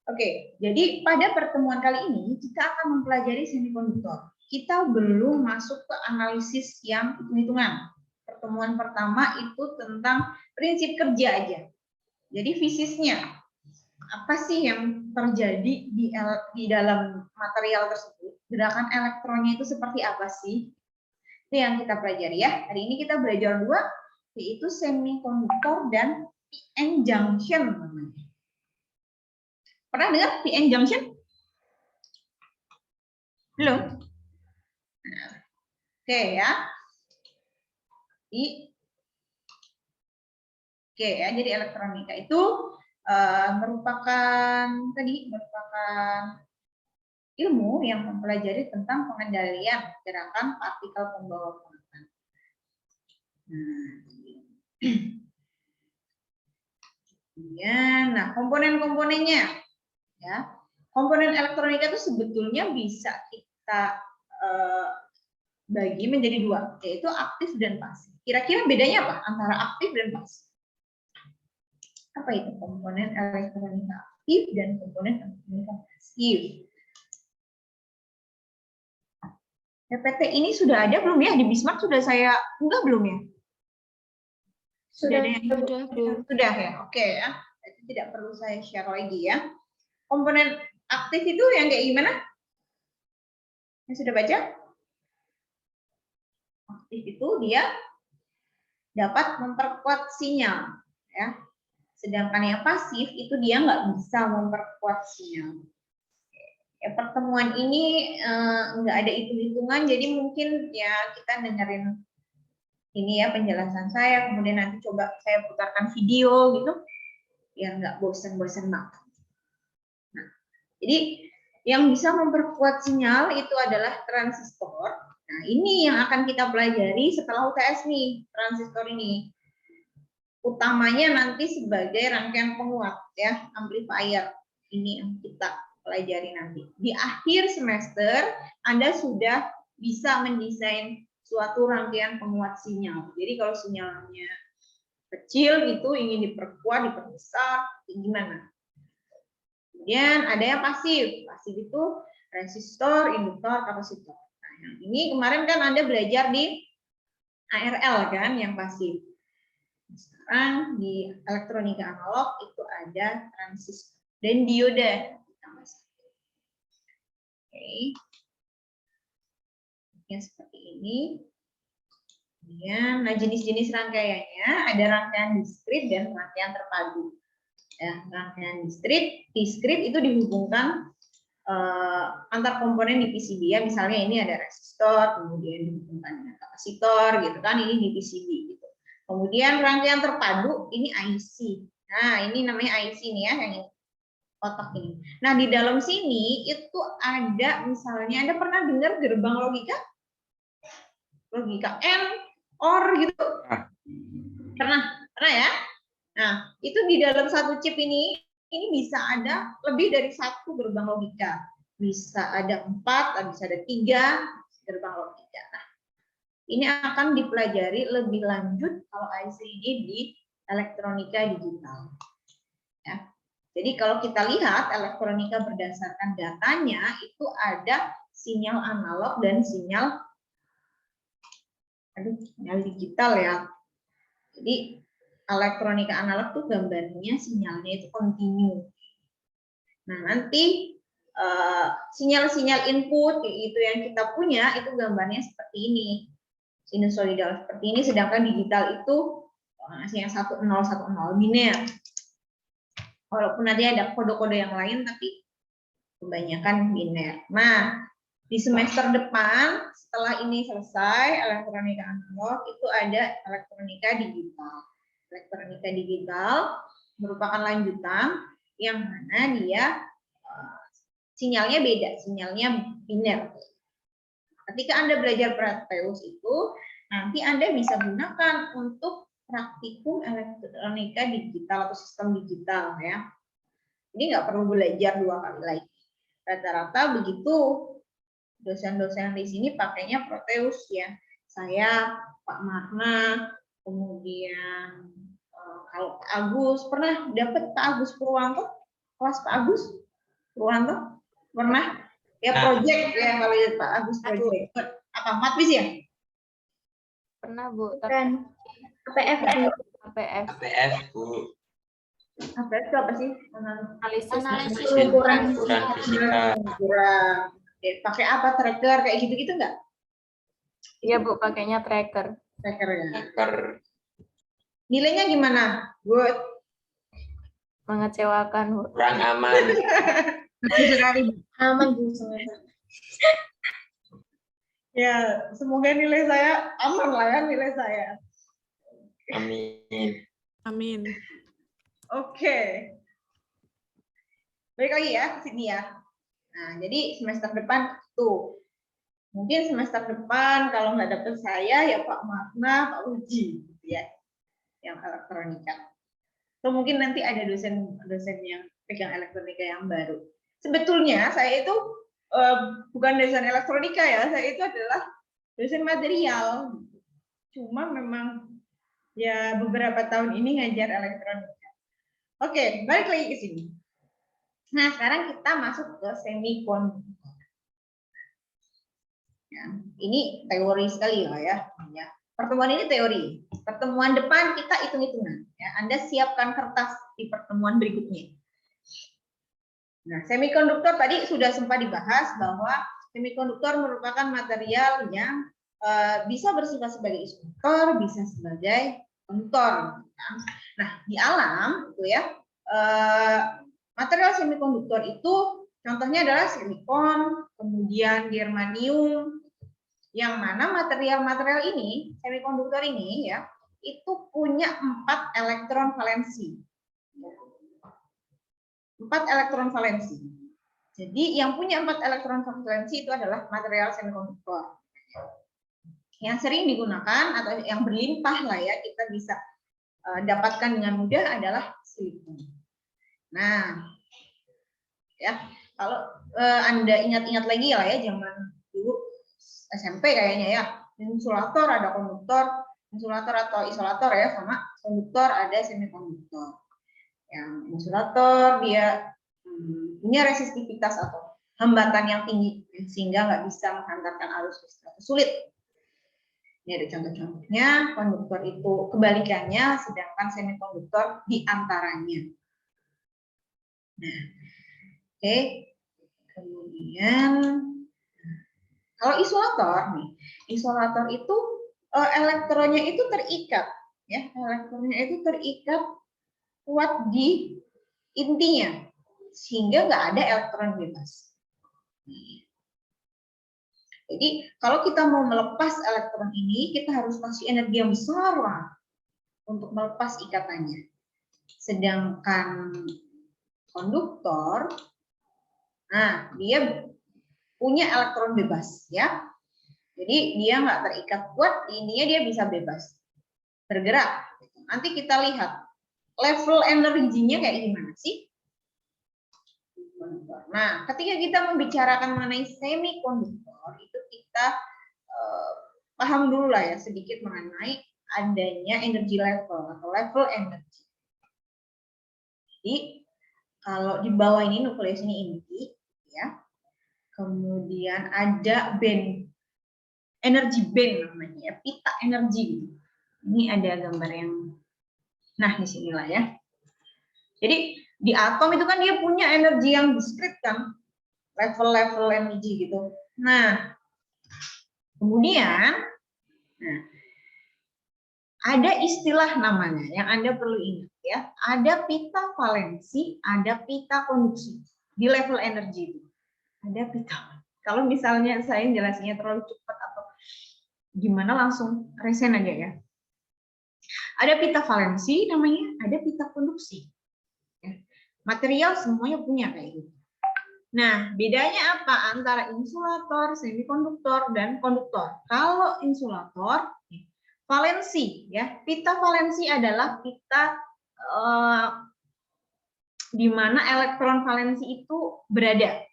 Oke, jadi pada pertemuan kali ini kita akan mempelajari semikonduktor. Kita belum masuk ke analisis yang hitung-hitungan. Pertemuan pertama itu tentang prinsip kerja aja. Jadi fisisnya, apa sih yang terjadi di dalam material tersebut? Gerakan elektronnya itu seperti apa sih? Itu yang kita pelajari ya. Hari ini kita belajar dua, yaitu semikonduktor dan p-n junction namanya. Pernah dengar p-n junction? Belum? Oke ya. Oke ya, jadi elektronika itu merupakan ilmu yang mempelajari tentang pengendalian gerakan partikel pembawa muatan. Nah, komponen-komponennya ya. Komponen elektronika itu sebetulnya bisa kita bagi menjadi dua, yaitu aktif dan pasif. Kira-kira bedanya apa antara aktif dan pasif? Apa itu komponen elektronika aktif dan komponen elektronika pasif? PPT ini sudah ada belum ya? Di Bismarck sudah saya unggah belum ya? Sudah ada yang sudah ya? Oke ya. Jadi tidak perlu saya share lagi ya. Komponen aktif itu yang kayak gimana? Yang sudah baca? Aktif itu dia dapat memperkuat sinyal ya. Sedangkan yang pasif itu dia nggak bisa memperkuat sinyal. Ya, pertemuan ini nggak ada hitung-hitungan, jadi mungkin ya kita dengerin ini ya penjelasan saya, kemudian nanti coba saya putarkan video gitu, biar nggak bosan-bosan banget. Nah, jadi yang bisa memperkuat sinyal itu adalah transistor. Nah, ini yang akan kita pelajari setelah UTS nih, transistor ini. Utamanya nanti sebagai rangkaian penguat ya, amplifier. Ini yang kita pelajari nanti. Di akhir semester Anda sudah bisa mendesain suatu rangkaian penguat sinyal. Jadi kalau sinyalnya kecil itu ingin diperkuat, diperbesar, gimana? Kemudian ada yang pasif. Pasif itu resistor, induktor, kapasitor. Nah, yang ini kemarin kan Anda belajar di ARL kan yang pasif. Sekarang di elektronika analog itu ada transistor dan dioda. Oke. Yang seperti ini. Kemudian, nah jenis-jenis rangkaiannya ada rangkaian diskrit dan rangkaian terpadu. Ya, rangkaian diskrit itu dihubungkan antar komponen di PCB ya. Misalnya ini ada resistor, kemudian dihubungkan dengan kapasitor, gitu kan? Ini di PCB gitu. Kemudian rangkaian terpadu ini IC. Nah, ini namanya IC nih ya, yang ini kotak ini. Nah, di dalam sini itu ada misalnya Anda pernah dengar gerbang logika? Logika AND, OR gitu. Pernah ya? Nah, itu di dalam satu chip ini bisa ada lebih dari satu gerbang logika. Bisa ada 4, bisa ada 3 gerbang logika. Nah, ini akan dipelajari lebih lanjut kalau IC ini di elektronika digital. Ya. Jadi kalau kita lihat elektronika berdasarkan datanya itu ada sinyal analog dan sinyal digital ya. Jadi elektronika analog tuh gambarnya sinyalnya itu kontinu. Nah, nanti sinyal-sinyal input itu yang kita punya itu gambarnya seperti ini. Sinusoidal seperti ini, sedangkan digital itu yang 1010 biner. Walaupun nanti ada kode-kode yang lain, tapi kebanyakan biner. Nah, di semester depan, setelah ini selesai, elektronika analog, itu ada elektronika digital. Elektronika digital merupakan lanjutan yang mana dia sinyalnya beda, sinyalnya biner. Ketika Anda belajar Proteus itu, nanti Anda bisa gunakan untuk praktikum elektronika digital atau sistem digital ya. Jadi nggak perlu belajar 2 kali lagi. Rata-rata begitu dosen-dosen di sini pakainya Proteus ya. Saya, Pak Marna, kemudian Kalau Pak Agus pernah dapat Pak Agus Purwanto, kelas Pak Agus Purwanto pernah ya project ya kalau ya Pak Agus project apa matwis ya? Pernah Bu. Dan APF Bu. APF itu apa sih? Analisis pengukuran Fisika. Kurang. Pakai apa tracker kayak gitu-gitu nggak? Iya Bu, pakainya tracker. Tracker ya. Tracker. Nilainya gimana? Good. Mengecewakan Bu. Kurang aman. aman Bu semester. Ya, semoga nilai saya aman lah ya nilai saya. Amin. Amin. Oke. Balik lagi ya ke sini ya. Nah, jadi semester depan tuh. Mungkin semester depan kalau nggak dapet saya ya Pak Magna, Pak Uji gitu ya. Yang elektronika. Atau mungkin nanti ada dosen yang pegang elektronika yang baru. Sebetulnya saya itu bukan dosen elektronika ya, saya itu adalah dosen material. Cuma memang ya beberapa tahun ini ngajar elektronika. Oke, balik lagi ke sini. Nah, sekarang kita masuk ke semikonduktor. Ya, ini teori sekali lah ya. Pertemuan ini teori. Pertemuan depan kita hitung-hitungan. Ya, Anda siapkan kertas di pertemuan berikutnya. Nah, semikonduktor tadi sudah sempat dibahas bahwa semikonduktor merupakan material yang bisa bersifat sebagai isolator, bisa sebagai konduktor. Nah, di alam itu ya material semikonduktor itu contohnya adalah silikon, kemudian germanium, yang mana material-material ini, semikonduktor ini ya, itu punya 4 elektron valensi. 4 elektron valensi. Jadi yang punya 4 elektron valensi itu adalah material semikonduktor. Yang sering digunakan atau yang berlimpah lah ya kita bisa dapatkan dengan mudah adalah silikon. Nah, ya kalau Anda ingat-ingat lagi lah ya zaman dulu SMP kayaknya ya, insulator ada konduktor, insulator atau isolator ya, sama konduktor ada semikonduktor. Yang insulator dia punya resistivitas atau hambatan yang tinggi sehingga nggak bisa menghantarkan arus listrik sulit. Ini ada contoh-contohnya. Konduktor itu kebalikannya, sedangkan semikonduktor di antaranya. Nah, oke. Kemudian kalau isolator nih, isolator itu elektronnya itu terikat, ya, elektronnya itu terikat kuat di intinya, sehingga nggak ada elektron bebas. Jadi kalau kita mau melepas elektron ini, kita harus kasih energi yang besar lah untuk melepas ikatannya. Sedangkan konduktor, nah dia punya elektron bebas ya. Jadi dia nggak terikat kuat, ininya dia bisa bebas bergerak. Nanti kita lihat level energinya kayak gimana sih. Nah, ketika kita membicarakan mengenai semikonduktor, itu kita paham dulu lah ya sedikit mengenai adanya energi level atau level energi. Jadi kalau di bawah ini nukleus ini inti, ya. Kemudian ada band, energi band namanya ya, pita energi. Ini ada gambar yang, nah di sinilah ya. Jadi di atom itu kan dia punya energi yang diskrit kan, level-level energi gitu. Nah, kemudian, nah, ada istilah namanya yang Anda perlu ingat ya. Ada pita valensi, ada pita konduksi di level energi itu. Ada pita. Kalau misalnya saya jelasinnya terlalu cepat atau gimana langsung resen aja ya. Ada pita valensi namanya, ada pita konduksi. Material semuanya punya kayak gitu. Nah, bedanya apa antara insulator, semikonduktor, dan konduktor? Kalau insulator, valensi, ya, pita valensi adalah pita di mana elektron valensi itu berada,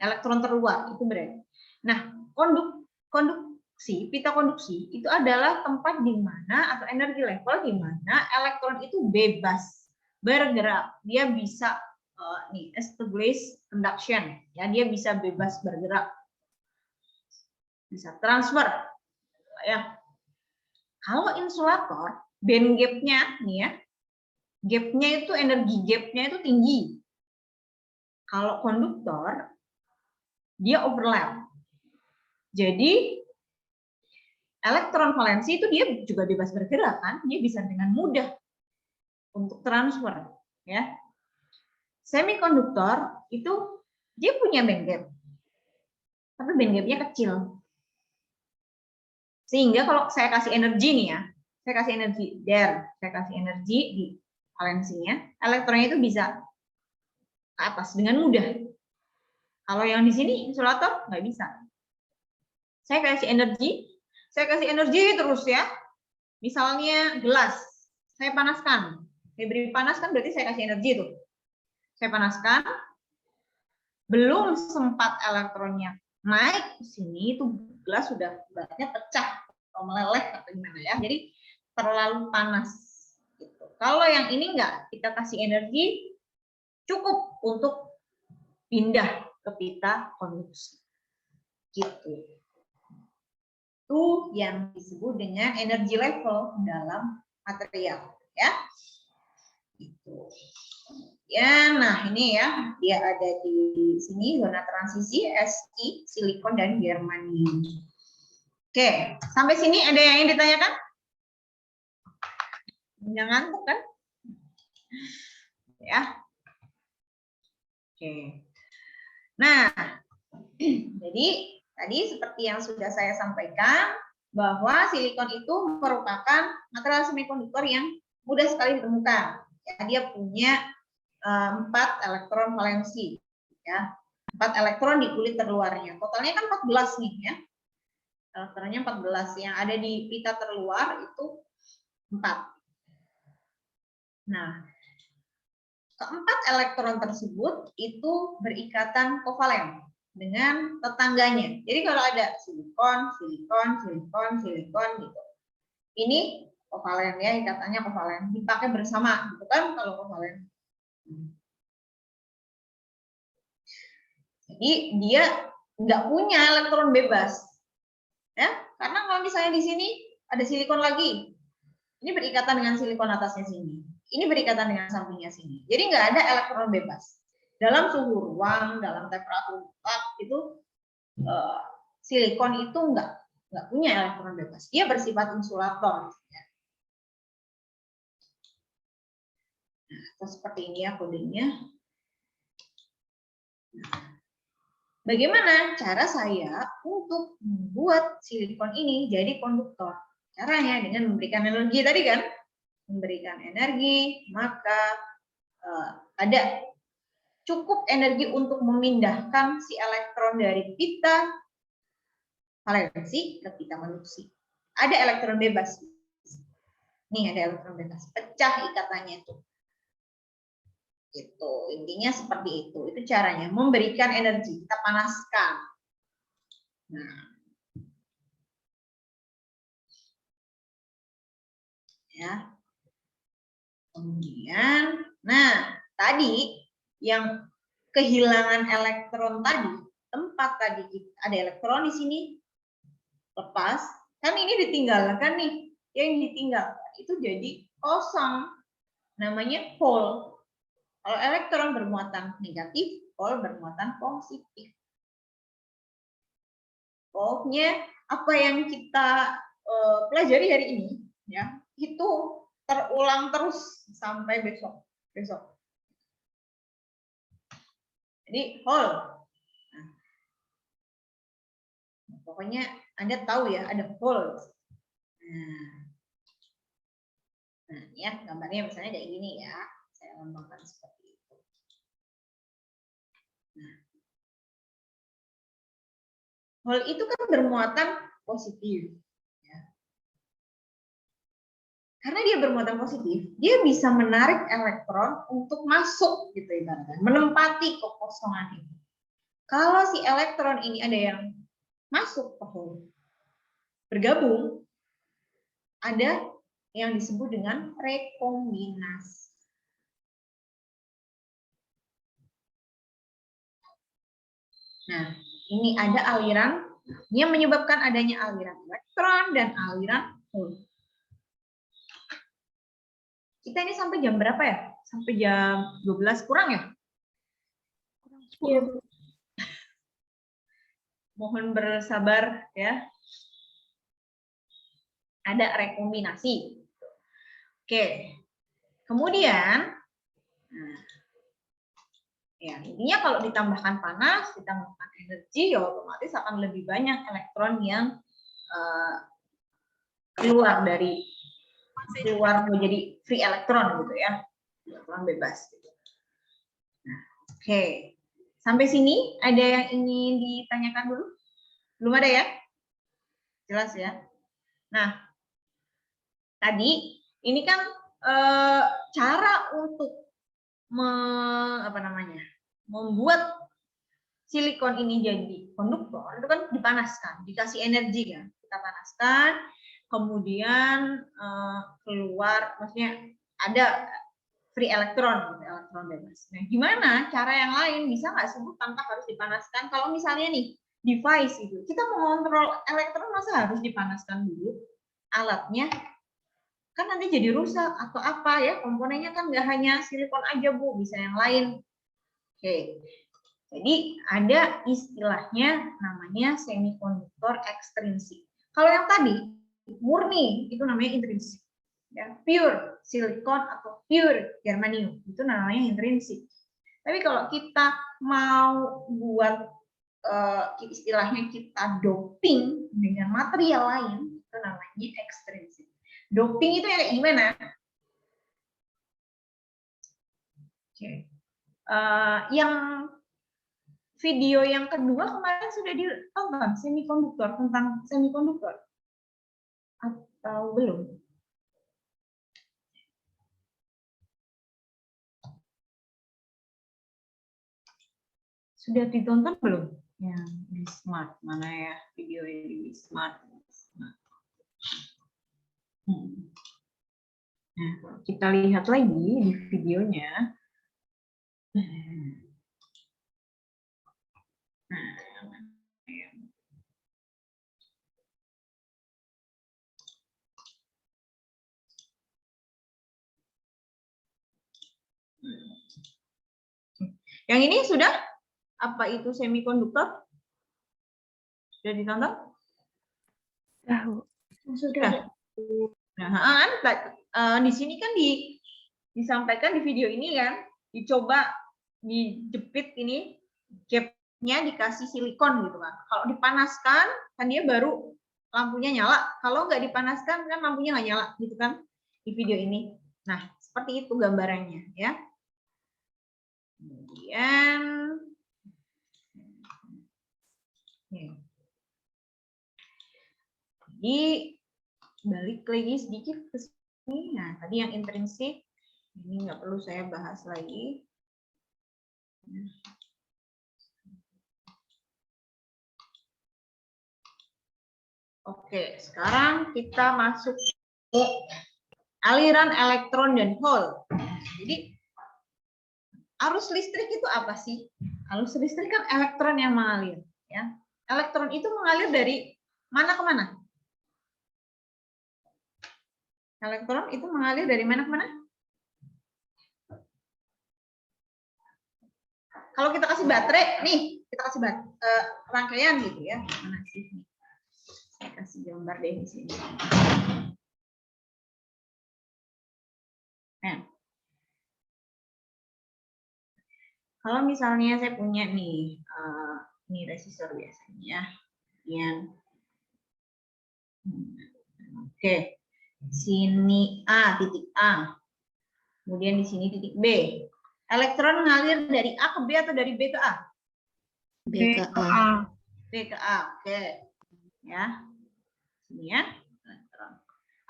elektron terluar itu berada. Nah, pita konduksi itu adalah tempat di mana atau energi level di mana elektron itu bebas bergerak. Dia bisa establish conduction, ya, dia bisa bebas bergerak, bisa transfer, ya. Kalau insulator, band gap-nya nih ya, gap-nya itu energi gap-nya itu tinggi. Kalau konduktor, dia overlap. Jadi elektron valensi itu dia juga bebas bergerak kan, dia bisa dengan mudah untuk transfer, ya. Semikonduktor itu dia punya band gap, tapi band gap-nya kecil. Sehingga kalau saya kasih energi nih ya, saya kasih energi saya kasih energi di valensinya, elektronnya itu bisa ke atas dengan mudah. Kalau yang di sini insulator nggak bisa. Saya kasih energi terus ya. Misalnya gelas, saya panaskan, saya beri panas kan berarti saya kasih energi tuh. Saya panaskan, belum sempat elektronnya naik ke sini itu gelas sudah beratnya pecah atau meleleh atau gimana ya. Jadi terlalu panas gitu. Kalau yang ini enggak, kita kasih energi cukup untuk pindah ke pita konduksi. Gitu. Itu yang disebut dengan energi level dalam material, ya. Gitu. Ya, nah ini ya, dia ada di sini zona transisi Si, silikon dan germanium. Oke, sampai sini ada yang ingin ditanyakan? Jangan ngantuk kan? Ya. Oke. Nah, jadi tadi seperti yang sudah saya sampaikan bahwa silikon itu merupakan material semikonduktor yang mudah sekali ditemukan. Ya, dia punya 4 elektron valensi, ya, 4 elektron di kulit terluarnya. Totalnya kan 14 nih ya. Elektronnya 14, yang ada di pita terluar itu 4. Nah, keempat elektron tersebut itu berikatan kovalen dengan tetangganya. Jadi kalau ada silikon, silikon, silikon, silikon gitu. Ini kovalen ya, ikatannya kovalen, dipakai bersama gitu kan kalau kovalen. Jadi dia nggak punya elektron bebas, ya, karena kalau misalnya di sini ada silikon lagi, ini berikatan dengan silikon atasnya sini, ini berikatan dengan sampingnya sini, jadi nggak ada elektron bebas. Dalam suhu ruang, dalam temperatur itu silikon itu nggak punya elektron bebas, dia bersifat insulator. Nah, seperti ini ya kodenya. Bagaimana cara saya untuk membuat silikon ini jadi konduktor? Caranya dengan memberikan energi tadi kan, memberikan energi, maka ada cukup energi untuk memindahkan si elektron dari pita valensi ke pita konduksi. Ada elektron bebas. Nih ada elektron bebas, pecah ikatannya itu. Itu intinya seperti itu caranya, memberikan energi, kita panaskan. Nah, ya, kemudian, nah tadi yang kehilangan elektron tadi, tempat tadi ada elektron di sini lepas, kan ini ditinggalkan nih, yang ditinggalkan itu jadi kosong, namanya hole. Kalau elektron bermuatan negatif, hole bermuatan positif. Pokoknya apa yang kita pelajari hari ini, ya, itu terulang terus sampai besok. Jadi hole. Nah, pokoknya Anda tahu ya ada hole. Nah, ya gambarnya misalnya kayak gini ya. Saya lambangkan seperti itu. Nah, hole itu kan bermuatan positif. Ya. Karena dia bermuatan positif, dia bisa menarik elektron untuk masuk gitu ibaratnya, menempati kekosongan itu. Kalau si elektron ini ada yang masuk ke hole, bergabung, ada yang disebut dengan rekombinasi. Nah, ini ada aliran yang menyebabkan adanya aliran elektron dan aliran hole. Kita ini sampai jam berapa ya? Sampai jam 12 kurang ya? Iya, Bu. Mohon bersabar ya. Ada rekombinasi. Oke. Kemudian, nah, ya intinya kalau ditambahkan panas, ditambahkan energi, ya otomatis akan lebih banyak elektron yang keluar menjadi free elektron gitu ya, elektron bebas. Gitu. Nah, oke. Sampai sini ada yang ingin ditanyakan dulu? Belum ada ya? Jelas ya? Nah, tadi ini kan cara untuk membuat silikon ini jadi konduktor itu kan dipanaskan, dikasih energi kan, kita panaskan, kemudian keluar, maksudnya ada free elektron, elektron bebas. Nah, gimana cara yang lain bisa nggak sih tanpa harus dipanaskan? Kalau misalnya nih device itu, kita mau kontrol elektron masa harus dipanaskan dulu alatnya? Kan nanti jadi rusak atau apa ya, komponennya kan nggak hanya silikon aja Bu, bisa yang lain. Oke, jadi ada istilahnya namanya semikonduktor ekstrinsik. Kalau yang tadi murni itu namanya intrinsik, ya, pure silikon atau pure germanium itu namanya intrinsik. Tapi kalau kita mau buat istilahnya kita doping dengan material lain itu namanya ekstrinsik. Doping itu yang gimana? Oke. Yang video yang kedua kemarin sudah ditonton semikonduktor, tentang semikonduktor atau belum? Sudah ditonton belum? Yang di Smart mana ya video yang di Smart? Nah, kita lihat lagi di videonya. Yang ini sudah? Apa itu semikonduktor? Sudah ditonton? Sudah. Nah, di sini kan disampaikan di video ini kan, dicoba dijepit ini, gapnya dikasih silikon gitu kan. Kalau dipanaskan, kan dia baru lampunya nyala. Kalau nggak dipanaskan, kan lampunya nggak nyala gitu kan di video ini. Nah, seperti itu gambarannya ya. Kemudian, jadi balik lagi sedikit ke sini. Nah, tadi yang intrinsik ini nggak perlu saya bahas lagi. Oke, sekarang kita masuk ke aliran elektron dan hole. Jadi arus listrik itu apa sih? Arus listrik kan elektron yang mengalir, ya. Elektron itu mengalir dari mana ke mana? Elektron itu mengalir dari mana ke mana? Kalau kita kasih baterai, nih, kita kasih rangkaian gitu ya. Mana sih? Saya kasih gambar deh di sini. Nah, kalau misalnya saya punya nih, ini resistor biasanya, yang oke, sini A, titik A, kemudian di sini titik B. Elektron mengalir dari A ke B atau dari B ke A? B ke A. B ke A, oke. Ya, sini ya.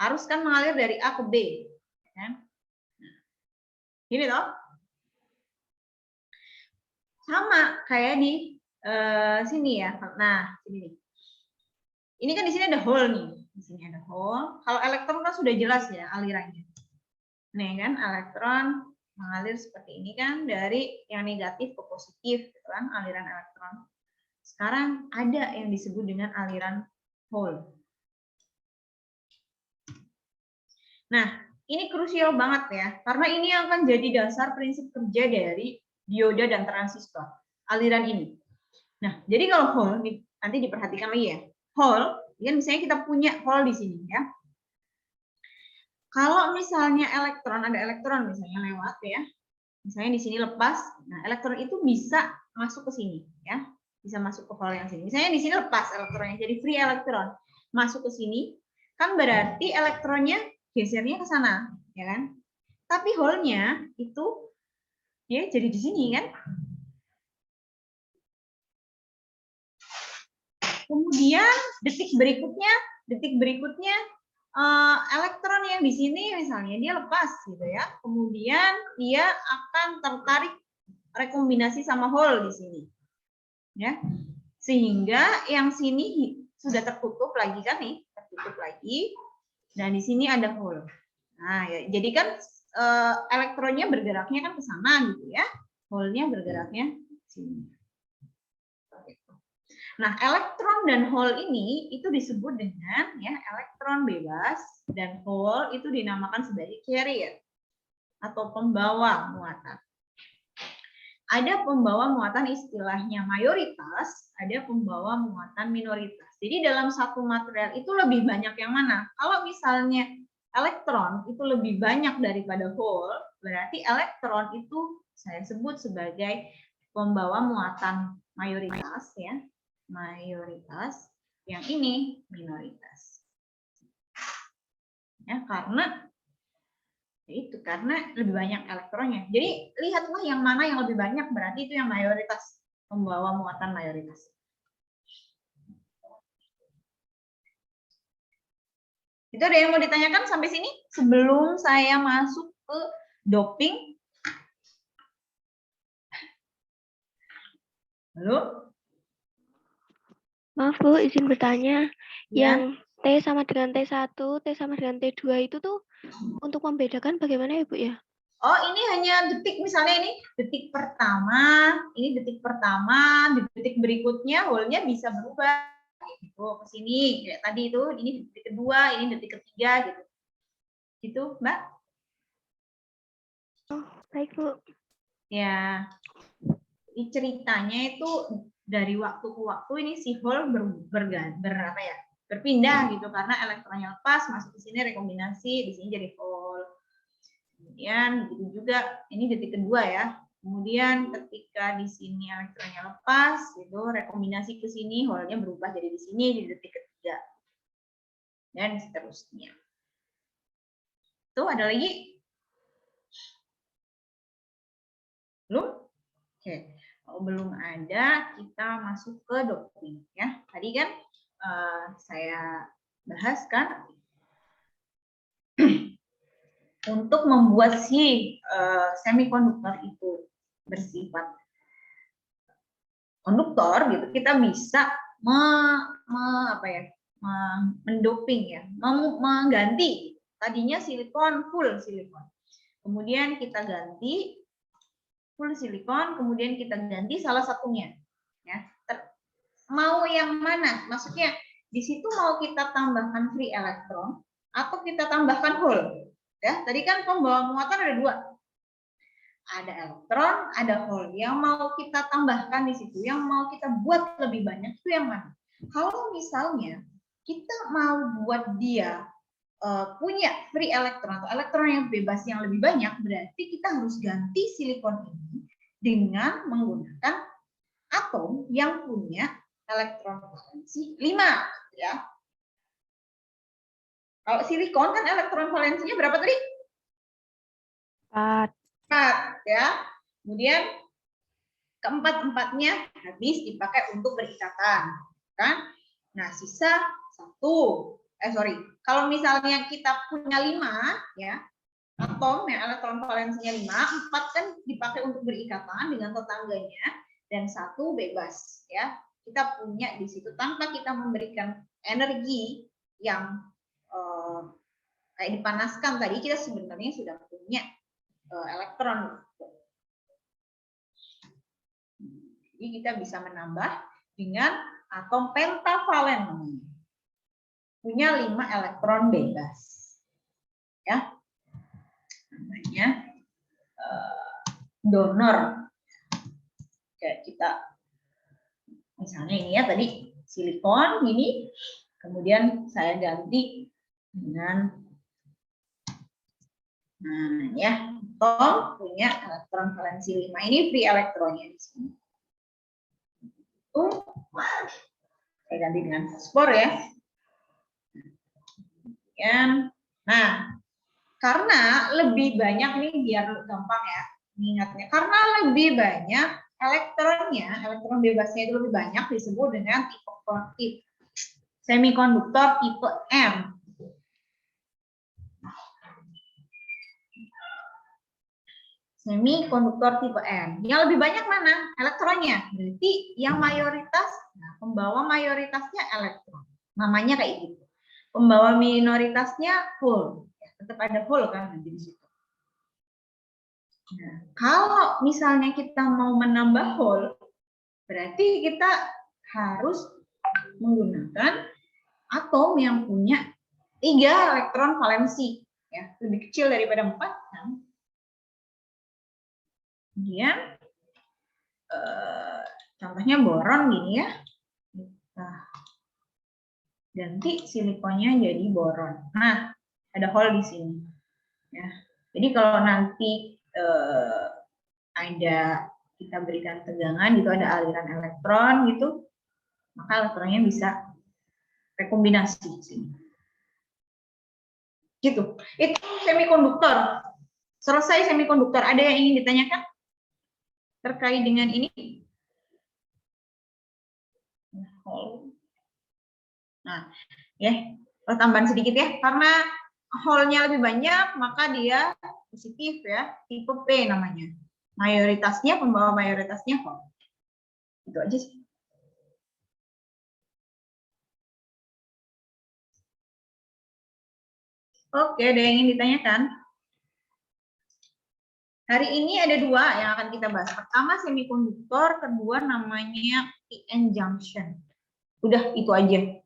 Arus kan mengalir dari A ke B, kan? Gini toh? Sama kayak di sini ya. Nah, sini nih. Ini kan di sini ada hole nih. di sini ada hole. Kalau elektron kan sudah jelas ya alirannya. Nih kan, elektron mengalir seperti ini kan, dari yang negatif ke positif, gitu kan, aliran elektron. Sekarang ada yang disebut dengan aliran hole. Nah, ini krusial banget ya, karena ini akan jadi dasar prinsip kerja dari dioda dan transistor, aliran ini. Nah, jadi kalau hole, nanti diperhatikan lagi ya, hole, kan misalnya kita punya hole di sini ya. Kalau misalnya elektron, ada elektron misalnya lewat ya, misalnya di sini lepas, nah elektron itu bisa masuk ke sini ya, bisa masuk ke hole yang sini. Misalnya di sini lepas elektronnya, jadi free elektron masuk ke sini, kan berarti elektronnya gesernya ke sana, ya kan? Tapi hole-nya itu dia jadi di sini kan. Kemudian detik berikutnya elektron yang di sini misalnya dia lepas gitu ya. Kemudian dia akan tertarik rekombinasi sama hole di sini. Ya. Sehingga yang sini sudah tertutup lagi kan nih, tertutup lagi. Dan di sini ada hole. Nah, ya, jadi kan elektronnya bergeraknya kan ke sana gitu ya. Hole-nya bergeraknya ke sini. Nah, elektron dan hole ini itu disebut dengan ya elektron bebas, dan hole itu dinamakan sebagai carrier atau pembawa muatan. Ada pembawa muatan istilahnya mayoritas, ada pembawa muatan minoritas. Jadi dalam satu material itu lebih banyak yang mana? Kalau misalnya elektron itu lebih banyak daripada hole, berarti elektron itu saya sebut sebagai pembawa muatan mayoritas ya. Mayoritas, yang ini minoritas. Ya, karena lebih banyak elektronnya. Jadi lihatlah yang mana yang lebih banyak, berarti itu yang mayoritas, pembawa muatan mayoritas. Itu ada yang mau ditanyakan sampai sini sebelum saya masuk ke doping? Halo? Maaf Bu, izin bertanya. Ya. Yang T sama dengan T1, T sama dengan T2 itu tuh untuk membedakan bagaimana ya Bu ya? Oh, ini hanya detik, misalnya ini detik pertama, di detik berikutnya hole-nya bisa berubah gitu ke sini kayak tadi itu, ini detik kedua, ini detik ketiga gitu. Gitu, Mbak? Oh, baik Bu. Ya. Ini ceritanya itu dari waktu ke waktu ini si hole berpindah gitu, karena elektronnya lepas masuk ke sini rekombinasi, di sini jadi hole. Kemudian begitu juga ini detik kedua ya. Kemudian ketika di sini elektronnya lepas, itu rekombinasi ke sini, hole-nya berubah jadi di sini di detik ketiga. Dan seterusnya. Tuh ada lagi? Belum? Oke. Kalau belum ada, kita masuk ke doping ya. Tadi kan saya bahas kan untuk membuat si semikonduktor itu bersifat konduktor gitu, kita bisa mendoping ya, mengganti tadinya silikon full silikon, kemudian kita ganti full silikon, kemudian kita ganti salah satunya ya. Mau yang mana? Maksudnya di situ mau kita tambahkan free elektron atau kita tambahkan hole ya. Tadi kan pembawa muatan ada dua, ada elektron, ada hole. Yang mau kita tambahkan di situ, yang mau kita buat lebih banyak itu yang mana? Kalau misalnya kita mau buat dia punya free elektron atau elektron yang bebas yang lebih banyak, berarti kita harus ganti silikon ini dengan menggunakan atom yang punya elektron valensi 5 ya. Kalau silikon kan elektron valensinya berapa tadi? 4. 4 ya. Kemudian keempat-empatnya habis dipakai untuk berikatan kan. Nah, sisa 1. Kalau misalnya kita punya 5 ya, atom yang elektron valensinya 5, 4 kan dipakai untuk berikatan dengan tetangganya dan 1 bebas ya. Kita punya di situ tanpa kita memberikan energi yang kayak dipanaskan tadi, kita sebenarnya sudah punya elektron. Jadi kita bisa menambah dengan atom pentavalen, punya 5 elektron bebas, ya, namanya donor. Kayak kita misalnya ini ya, tadi silikon gini, kemudian saya ganti dengan ya, atom punya elektron valensi 5, ini free elektronnya di sini. Saya ganti dengan fosfor ya. Nah, karena lebih banyak nih, biar gampang ya mengingatnya, karena lebih banyak elektronnya, elektron bebasnya itu lebih banyak, disebut dengan tipe semikonduktor tipe M. Semikonduktor tipe M. Yang lebih banyak mana? Elektronnya. Berarti yang mayoritas, nah, pembawa mayoritasnya elektron. Namanya kayak gitu. Pembawa minoritasnya hole. Ya, tetap ada hole kan nanti di situ. Nah, kalau misalnya kita mau menambah hole, berarti kita harus menggunakan atom yang punya 3 elektron valensi, ya, lebih kecil daripada 4 kan. Kemudian contohnya boron gini ya. Nah, ganti silikonnya jadi boron. Nah, ada hole di sini. Ya. Jadi kalau nanti ada kita berikan tegangan gitu, ada aliran elektron gitu, maka elektronnya bisa rekombinasi di sini. Gitu. Itu semikonduktor. Selesai semikonduktor. Ada yang ingin ditanyakan terkait dengan ini? Nah, ya, tambahan sedikit ya, karena hole-nya lebih banyak, maka dia positif ya, tipe P namanya. Mayoritasnya, pembawa mayoritasnya hole. Itu aja sih. Oke, ada yang ingin ditanyakan? Hari ini ada 2 yang akan kita bahas. Pertama semikonduktor, kedua namanya PN junction. Udah itu aja.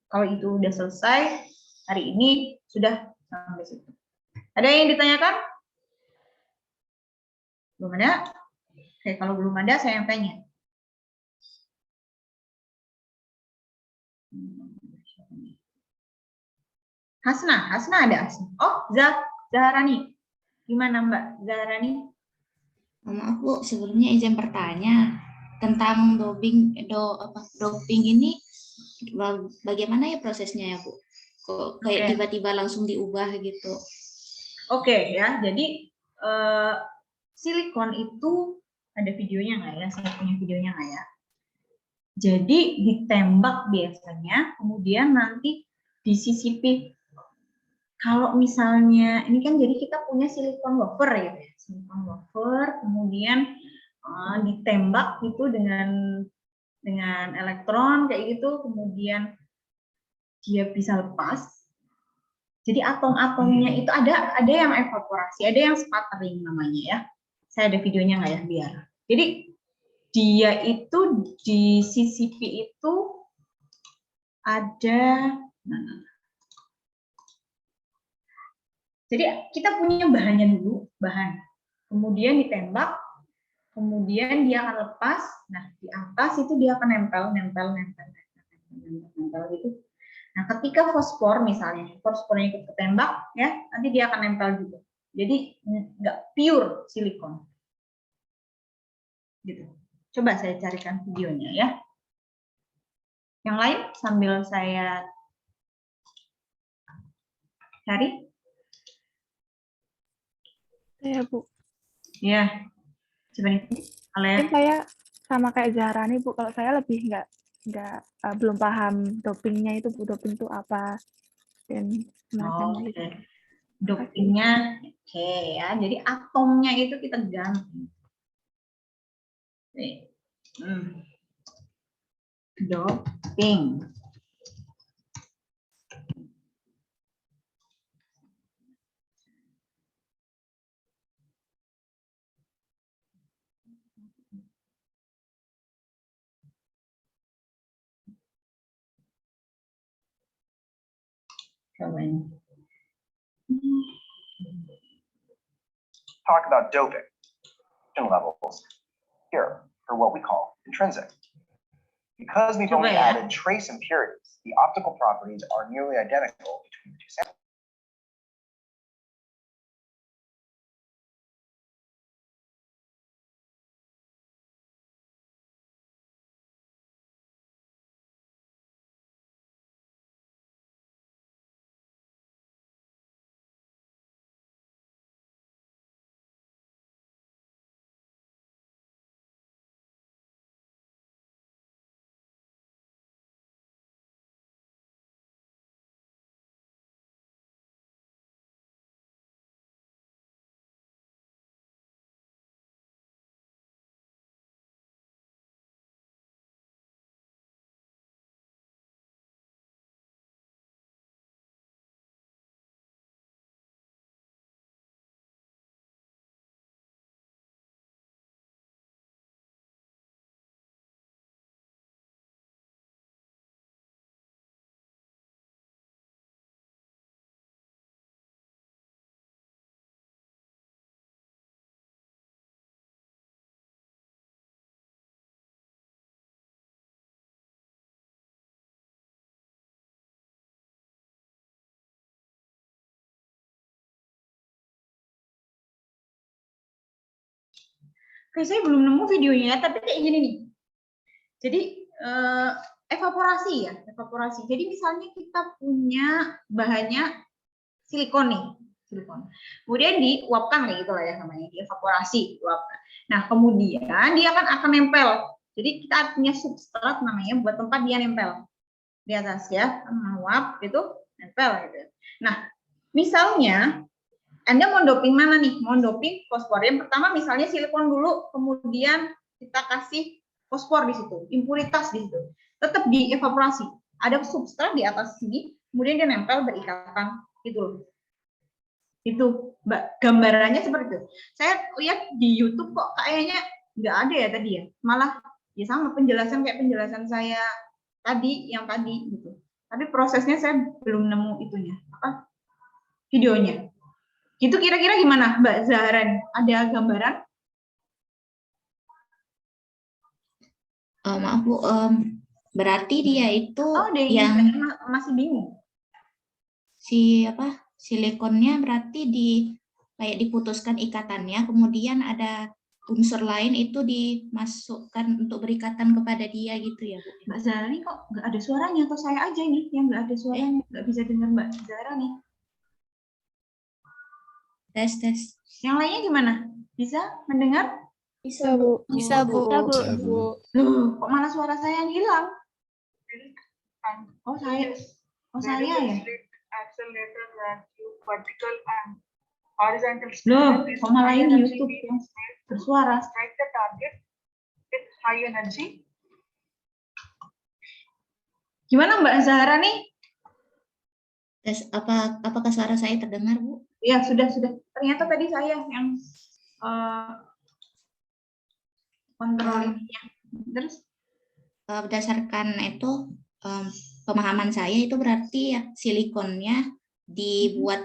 Kalau itu udah selesai, hari ini sudah sampai situ. Ada yang ditanyakan? Belum ada? Oke, kalau belum ada saya yang tanya. Hasna ada. Oh, Zahrani. Gimana Mbak Zahrani? Maaf Bu, sebelumnya izin bertanya tentang doping ini bagaimana ya prosesnya ya Bu? Kok kayak tiba-tiba langsung diubah gitu? Oke ya, jadi silikon itu ada videonya nggak ya? Saya punya videonya nggak ya? Jadi ditembak biasanya, kemudian nanti disisipi. Kalau misalnya ini kan jadi kita punya silikon wafer ya, silikon wafer, kemudian ditembak gitu dengan elektron kayak gitu, kemudian dia bisa lepas. Jadi atom-atomnya itu ada yang evaporasi, ada yang sputtering namanya ya. Saya ada videonya nggak ya biar. Jadi dia itu di CCP itu ada. Jadi kita punya bahannya dulu, bahan. Kemudian ditembak, kemudian dia akan lepas. Nah, di atas itu dia akan nempel gitu. Nah, ketika fosfor misalnya, fosfornya ikut ketembak, ya, nanti dia akan nempel juga. Jadi nggak pure silikon. Gitu. Coba saya carikan videonya ya. Yang lain sambil saya cari. Ya Bu. Ya, coba nih. Mungkin saya sama kayak Zahrani Bu. Kalau saya lebih belum paham dopingnya itu Bu. Doping itu apa dan semacamnya gitu. Dopingnya, oke ya. Jadi atomnya itu kita ganti. Doping. Coba ini. Talk about doping levels here for what we call intrinsic. Because we've Coba only ya. added trace impurities, the optical properties are nearly identical between the two samples. Oke, saya belum nemu videonya, tapi kayak gini nih. Jadi evaporasi ya, evaporasi. Jadi misalnya kita punya bahannya silikon nih, silikon. Kemudian diuapkan kayak gitu lah ya namanya, dievaporasi, diuapkan. Nah, kemudian dia akan nempel. Jadi kita punya substrat namanya buat tempat dia nempel di atas ya, menguap gitu, nempel gitu. Nah, misalnya Anda mau doping mana nih? Mau doping fosfor. Yang pertama misalnya silikon dulu, kemudian kita kasih fosfor di situ, impuritas di situ. Tetap dievaporasi. Ada substrat di atas sini, kemudian dia nempel berikatan gitu loh. Itu Mbak, gambarannya seperti itu. Saya lihat di YouTube kok kayaknya nggak ada ya tadi ya. Malah ya sama penjelasan kayak penjelasan saya tadi, yang tadi gitu. Tapi prosesnya saya belum nemu itunya, apa? Videonya. Itu kira-kira gimana Mbak Zaharan? Ada gambaran? Maaf Bu, berarti dia itu Oh, deh, yang masih bingung. silikonnya berarti kayak diputuskan ikatannya, kemudian ada unsur lain itu dimasukkan untuk berikatan kepada dia gitu ya Bu. Mbak Zahra nih kok nggak ada suaranya, atau saya aja nih yang nggak ada suaranya, nggak bisa dengar Mbak Zahra nih. Tes. Yang lainnya gimana? Bisa mendengar? Bisa, Bu. Bisa, Bu. Bisa, Bu. Loh, kok malah suara saya yang hilang? Oh saya ya. Accelerator that you vertical and horizontal Loh, speed kok malah ini energy YouTube being yang made to bersuara? strike the target with high energy. Gimana Mbak Zahra nih? Tes, apakah suara saya terdengar Bu? Ya sudah. Ternyata tadi saya yang kontrol ininya. Terus? Berdasarkan itu pemahaman saya itu berarti ya silikonnya dibuat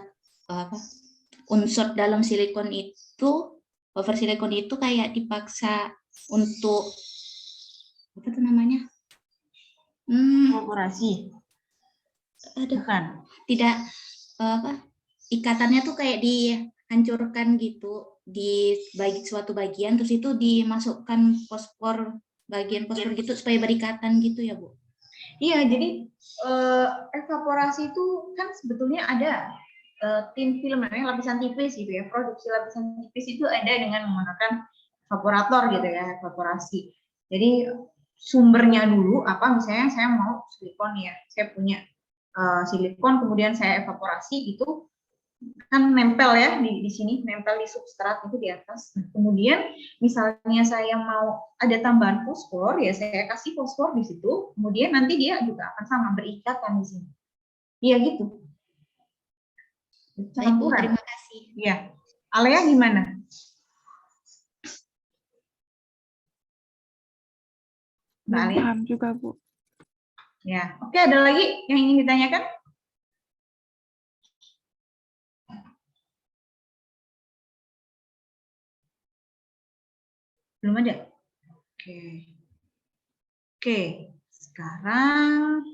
unsur dalam silikon itu, wafer silikon itu kayak dipaksa untuk apa tuh namanya? Evaporasi. Bukan. Tidak ikatannya tuh kayak dihancurkan gitu di suatu bagian, terus itu dimasukkan bagian fosfor gitu supaya berikatan gitu ya Bu. Iya, jadi evaporasi itu kan sebetulnya ada thin film namanya lapisan tipis gitu ya. Produksi lapisan tipis itu ada dengan menggunakan evaporator gitu ya, evaporasi. Jadi sumbernya dulu apa, misalnya saya mau silikon ya, saya punya silikon, kemudian saya evaporasi itu kan nempel ya di sini, nempel di substrat itu di atas. Nah, kemudian misalnya saya mau ada tambahan fosfor ya, saya kasih fosfor di situ, kemudian nanti dia juga akan sama berikatan di sini. Iya gitu. Baik Bu, terima kasih. Iya. Alea gimana? Mbak Belum Alia? paham juga, Bu. Ya, oke, ada lagi yang ingin ditanyakan? Belum ada? Oke. Oke, sekarang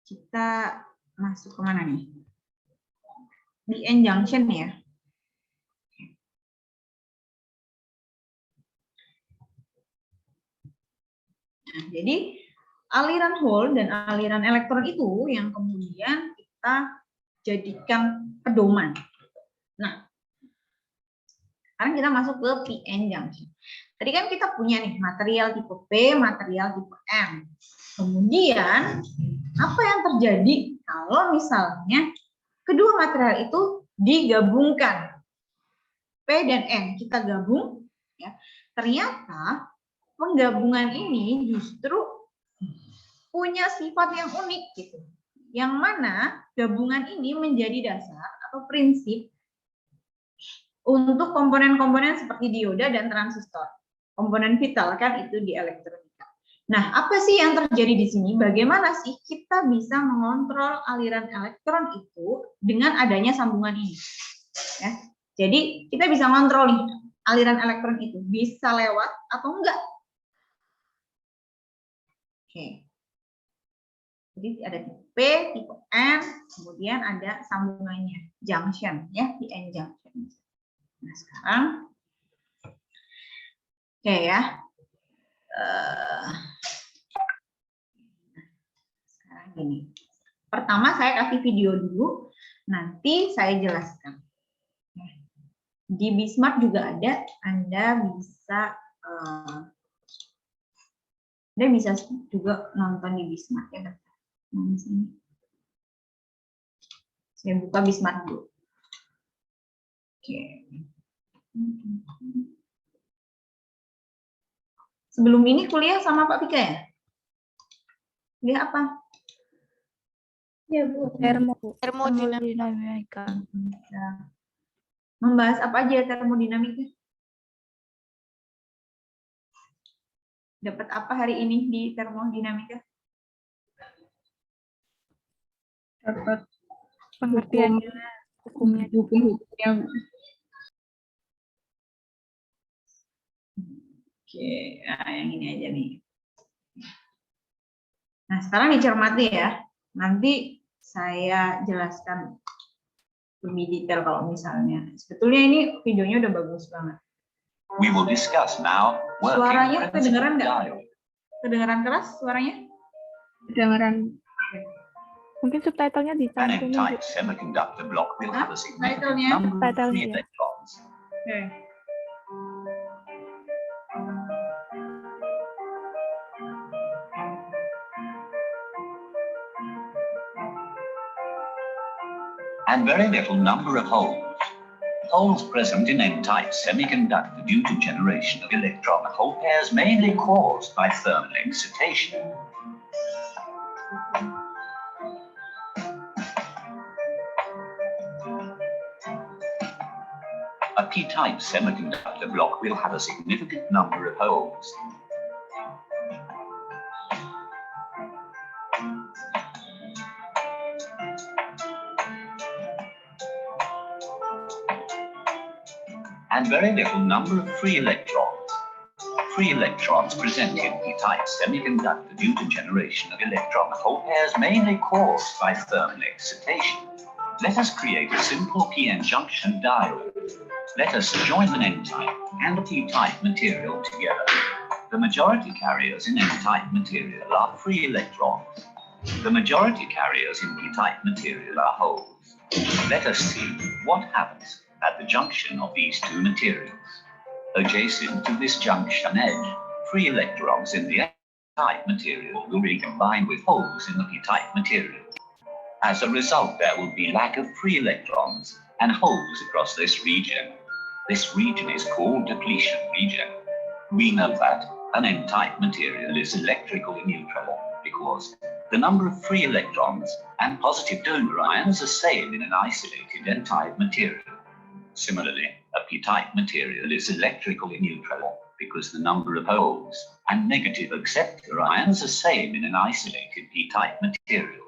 kita masuk kemana nih? Di end junction ya. Nah, jadi aliran hole dan aliran elektron itu yang kemudian kita jadikan pedoman. Nah, sekarang kita masuk ke p-n junction. Tadi kan kita punya nih material tipe P, material tipe M. Kemudian apa yang terjadi kalau misalnya kedua material itu digabungkan? P dan N kita gabung, ya. Ternyata penggabungan ini justru punya sifat yang unik gitu. Yang mana gabungan ini menjadi dasar atau prinsip untuk komponen-komponen seperti dioda dan transistor. Komponen vital kan itu di elektronika. Nah, apa sih yang terjadi di sini? Bagaimana sih kita bisa mengontrol aliran elektron itu dengan adanya sambungan ini? Ya. Jadi, kita bisa mengontrol nih aliran elektron itu bisa lewat atau enggak. Oke. Jadi ada tipe P, tipe N, kemudian ada sambungannya, junction ya, di N junction. Nah, sekarang oke ya. Sekarang gini. Pertama saya kasih video dulu, nanti saya jelaskan. Di Bismart juga ada, Anda bisa juga nonton di Bismart ya. Nah, sini. Saya buka Bismart dulu. Oke. Sebelum ini kuliah sama Pak Pika ya? Kuliah apa? Ya, Bu. Termodinamika. Membahas apa aja termodinamika? Dapat apa hari ini di termodinamika? Dapat pengertiannya, hukumnya. Oke, nah yang ini aja nih. Nah, sekarang dicermati ya. Nanti saya jelaskan lebih detail kalau misalnya. Sebetulnya ini videonya udah bagus banget. We will discuss now working Suaranya principle kedengeran nggak? diode. Kedengeran keras suaranya? Kedengaran. Mungkin subtitlenya An dicantumin, Bu. N-type semiconductor block will have a significant Title-nya? number of free Title-nya. electrons. Oke. And very little number of holes. Holes present in N-type semiconductor due to generation of electron-hole pairs mainly caused by thermal excitation. A P-type semiconductor block will have a significant number of holes. And very little number of free electrons. Free electrons present in P-type semiconductor due to generation of electron-hole pairs mainly caused by thermal excitation. Let us create a simple p-n junction diode. Let us join an N-type and a P-type material together. The majority carriers in N-type material are free electrons. The majority carriers in P-type material are holes. Let us see what happens at the junction of these two materials. Adjacent to this junction edge, free electrons in the N-type material will recombine with holes in the P-type material. As a result, there will be lack of free electrons and holes across this region. This region is called depletion region. We know that an N-type material is electrically neutral because the number of free electrons and positive donor ions are same in an isolated N-type material. Similarly, A p-type material is electrically neutral because the number of holes and negative acceptor ions are same in an isolated p-type material.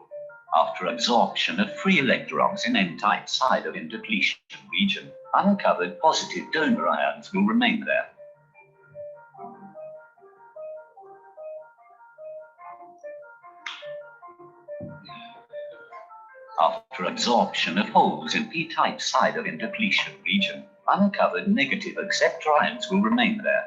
After absorption of free electrons in n-type side of in depletion region, uncovered positive donor ions will remain there. After absorption of holes in p-type side of in depletion region, uncovered negative acceptor ions will remain there.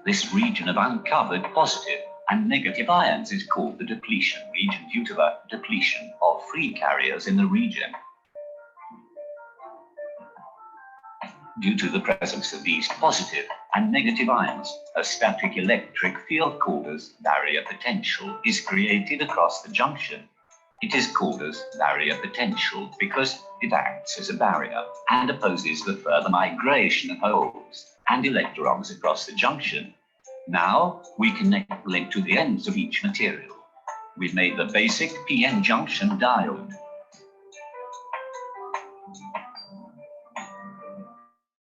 This region of uncovered positive and negative ions is called the depletion region due to the depletion of free carriers in the region. Due to the presence of these positive and negative ions, a static electric field called as barrier potential is created across the junction. It is called as barrier potential because it acts as a barrier and opposes the further migration of holes and electrons across the junction. Now we connect the link to the ends of each material. We've made the basic PN junction diode.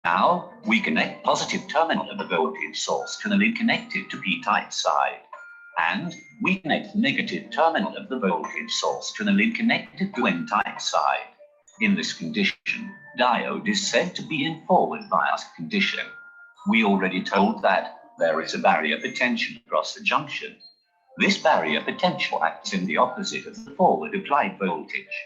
Now we connect positive terminal of the voltage source to the link connected to p-type side. And we connect negative terminal of the voltage source to the link connected to n-type side. In this condition, diode is said to be in forward bias condition. We already told that there is a barrier potential across the junction. This barrier potential acts in the opposite of the forward applied voltage.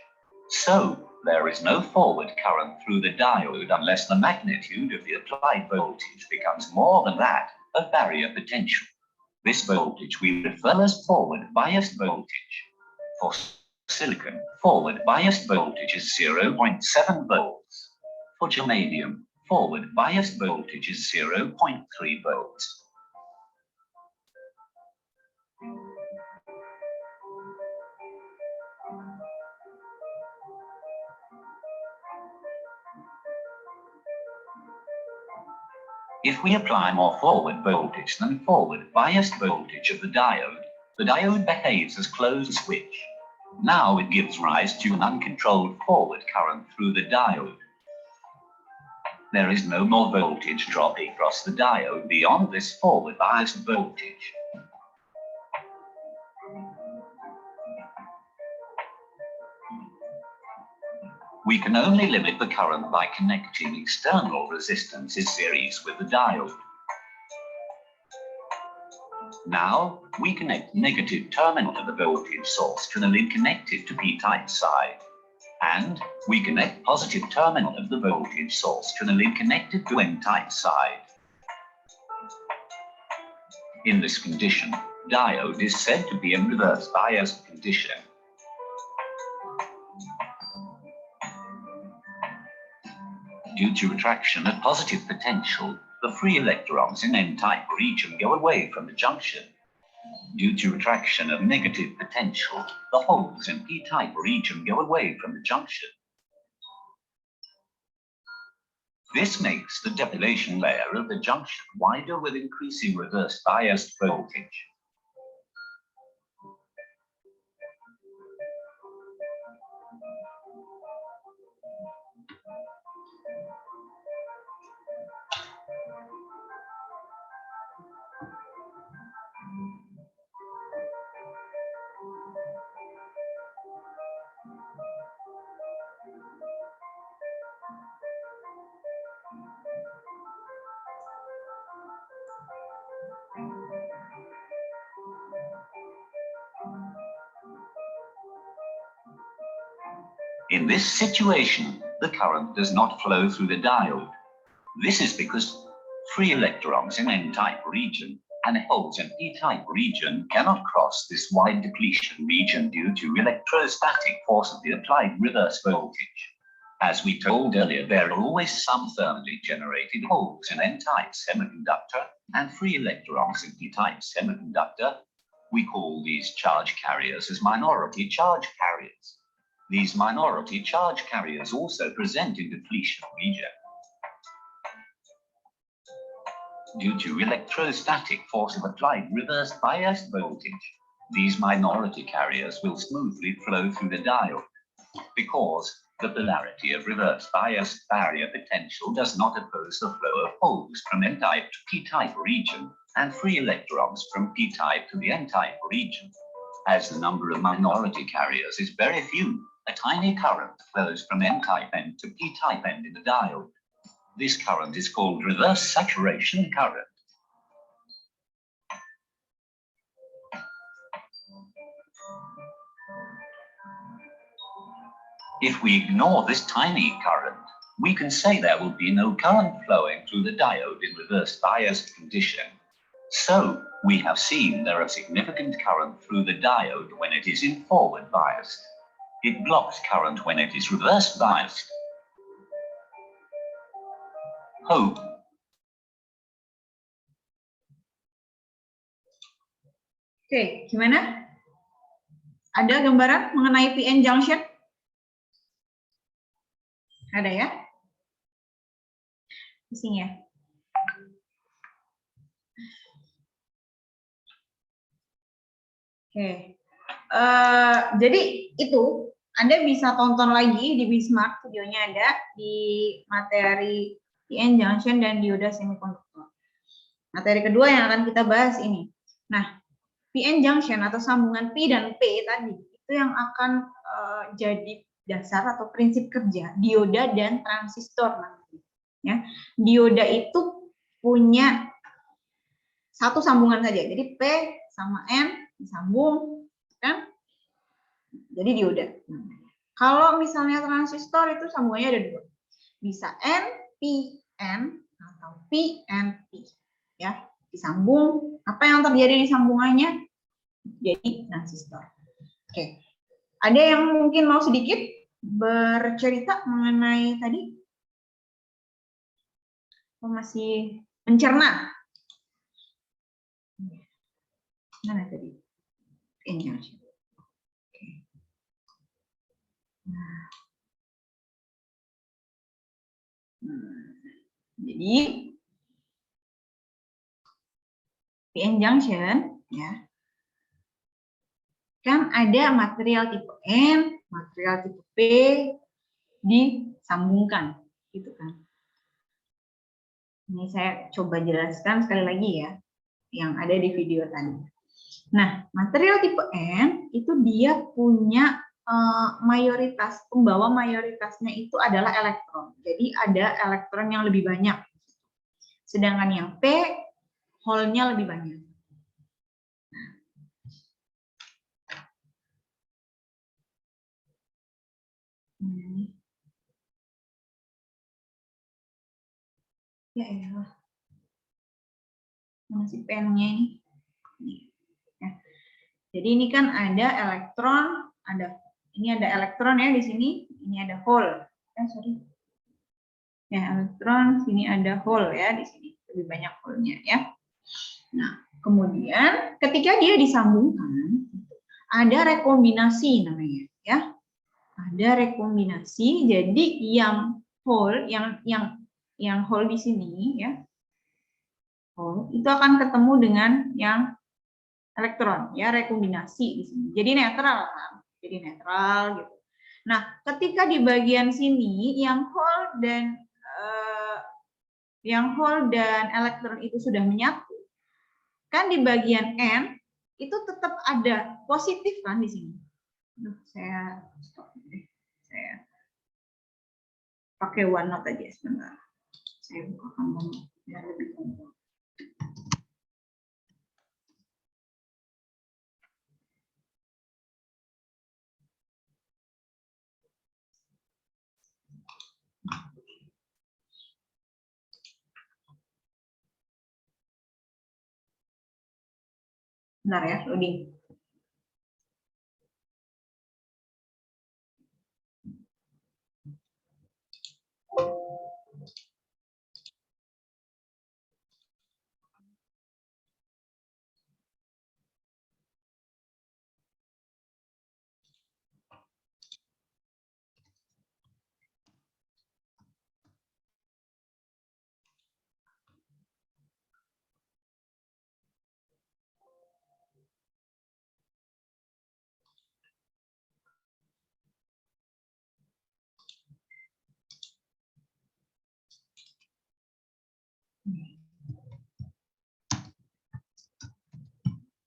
So there is no forward current through the diode unless the magnitude of the applied voltage becomes more than that of barrier potential. This voltage we refer as forward biased voltage. For silicon, forward biased voltage is 0.7 volts. For germanium, forward biased voltage is 0.3 volts. If we apply more forward voltage than forward biased voltage of the diode behaves as closed switch. Now it gives rise to an uncontrolled forward current through the diode. There is no more voltage dropping across the diode beyond this forward biased voltage. We can only limit the current by connecting external resistances series with the diode. Now, we connect negative terminal of the voltage source to the link connected to p-type side. And we connect positive terminal of the voltage source to the link connected to n-type side. In this condition, diode is said to be in reverse bias condition. Due to attraction of positive potential, the free electrons in n-type region go away from the junction. Due to attraction of negative potential, the holes in p-type region go away from the junction. This makes the depilation layer of the junction wider with increasing reverse biased voltage. In this situation, the current does not flow through the diode. This is because free electrons in n-type region and holes in p-type region cannot cross this wide depletion region due to electrostatic force of the applied reverse voltage. As we told earlier, there are always some thermally generated holes in n-type semiconductor and free electrons in p-type semiconductor. We call these charge carriers as minority charge carriers. These minority charge carriers also present in depletion region. Due to electrostatic force of applied reverse biased voltage, These minority carriers will smoothly flow through the diode because the polarity of reverse biased barrier potential does not oppose the flow of holes from N-type to P-type region and free electrons from P-type to the N-type region. As the number of minority carriers is very few, a tiny current flows from N-type end to P-type end in the diode. This current is called reverse saturation current. If we ignore this tiny current, we can say there will be no current flowing through the diode in reverse biased condition. So we have seen there are significant current through the diode when it is in forward biased. It blocks current when it is reverse biased. Hope. Oke, gimana? Ada gambaran mengenai PN junction? Ada ya? Pusing ya? Oke. Jadi itu Anda bisa tonton lagi di Bismarck, videonya ada di materi PN junction dan dioda semikonduktor. Materi kedua yang akan kita bahas ini. Nah, PN junction atau sambungan P dan P tadi itu yang akan jadi dasar atau prinsip kerja dioda dan transistor nanti. Ya, dioda itu punya satu sambungan saja. Jadi P sama N disambung, kan? Jadi dioda. Kalau misalnya transistor itu sambungannya ada dua. Bisa N-P-N atau P-N-P. Ya, disambung. Apa yang terjadi di sambungannya? Jadi transistor. Oke. Ada yang mungkin mau sedikit bercerita mengenai tadi? Masih mencerna? Mana tadi? Ini. Jadi PN junction ya kan ada material tipe N, material tipe P disambungkan, gitu kan? Ini saya coba jelaskan sekali lagi ya, yang ada di video tadi. Nah, material tipe N itu dia punya mayoritas, pembawa mayoritasnya itu adalah elektron. Jadi ada elektron yang lebih banyak. Sedangkan yang P, hole-nya lebih banyak. Ya elah. Mana sih pennya ini? Ya. Jadi ini kan ada elektron, ini ada elektron ya di sini, ini ada hole. Sorry. Ya, elektron, sini ada hole ya di sini, lebih banyak hole-nya ya. Nah, kemudian ketika dia disambungkan, ada rekombinasi namanya ya. Ada rekombinasi, jadi yang hole, yang hole di sini ya, hole itu akan ketemu dengan yang elektron ya, rekombinasi di sini. Jadi netral kan? Jadi netral gitu. Nah, ketika di bagian sini yang hole dan elektron itu sudah menyatu, kan di bagian N itu tetap ada positif kan di sini. Saya stop deh. Saya pakai OneNote aja sebentar. Saya bukakan OneNote biar lebih gampang. Bentar ya, loading.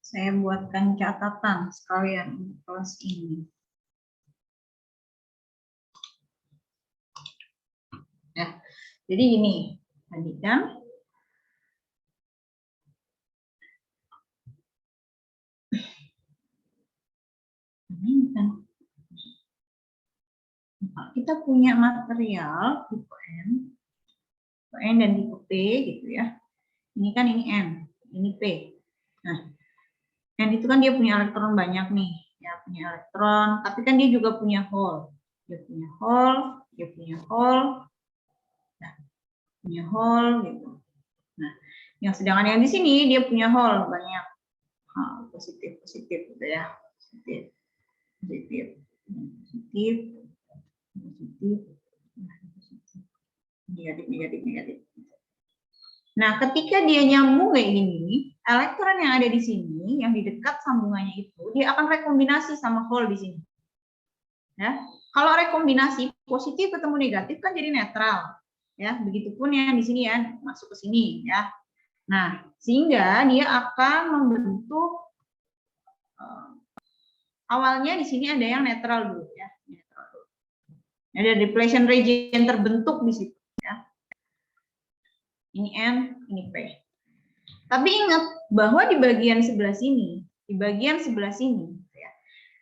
Saya buatkan catatan sekalian untuk kelas ini. Ya, jadi ini tadi kan. Ini kan. Kita punya material tipe N dan tipe P gitu ya. Ini kan ini N, ini P. Nah, N itu kan dia punya elektron banyak nih, ya punya elektron, tapi kan dia juga punya hole. Dia punya hole, dia punya hole, nah, punya hole gitu. Nah, yang sedangkan yang di sini dia punya hole banyak, positif gitu ya, positif, negatif. Nah, ketika dia nyambung kayak gini, elektron yang ada di sini, yang di dekat sambungannya itu, dia akan rekombinasi sama hole di sini. Ya, kalau rekombinasi positif ketemu negatif kan jadi netral. Ya, begitupun yang di sini ya masuk ke sini ya. Nah, sehingga dia akan membentuk awalnya di sini ada yang netral dulu ya, netral dulu. Ada depletion region terbentuk di situ ya. Ini N, ini P. Tapi ingat bahwa di bagian sebelah sini, ya,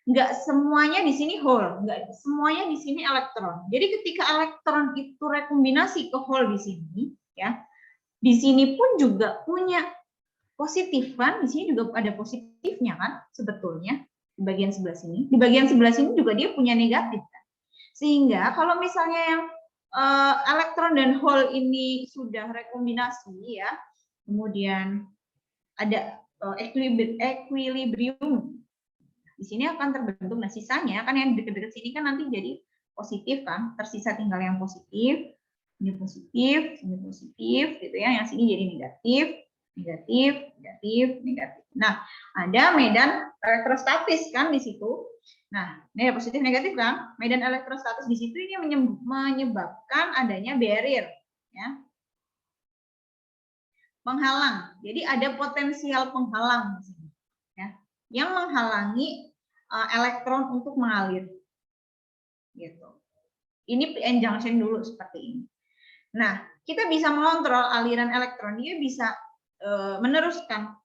nggak semuanya di sini hole, nggak semuanya di sini elektron. Jadi ketika elektron itu rekombinasi ke hole di sini, ya, di sini pun juga punya positif kan, di sini juga ada positifnya kan, sebetulnya di bagian sebelah sini. Di bagian sebelah sini juga dia punya negatif kan. Sehingga kalau misalnya yang elektron dan hole ini sudah rekombinasi ya, kemudian ada equilibrium, di sini akan terbentuk. Nah, sisanya kan yang dekat-dekat sini kan nanti jadi positif kan, tersisa tinggal yang positif, ini positif, ini positif, gitu ya. Yang sini jadi negatif. Nah, ada medan elektrostatis kan di situ. Nah, ini ada positif negatif kan? Medan elektrostatis di situ ini menyebabkan adanya barrier, ya. Penghalang. Jadi ada potensial penghalang di sini, ya, yang menghalangi elektron untuk mengalir. Gitu. Ini p-n junction dulu seperti ini. Nah, kita bisa mengontrol aliran elektron, dia bisa meneruskan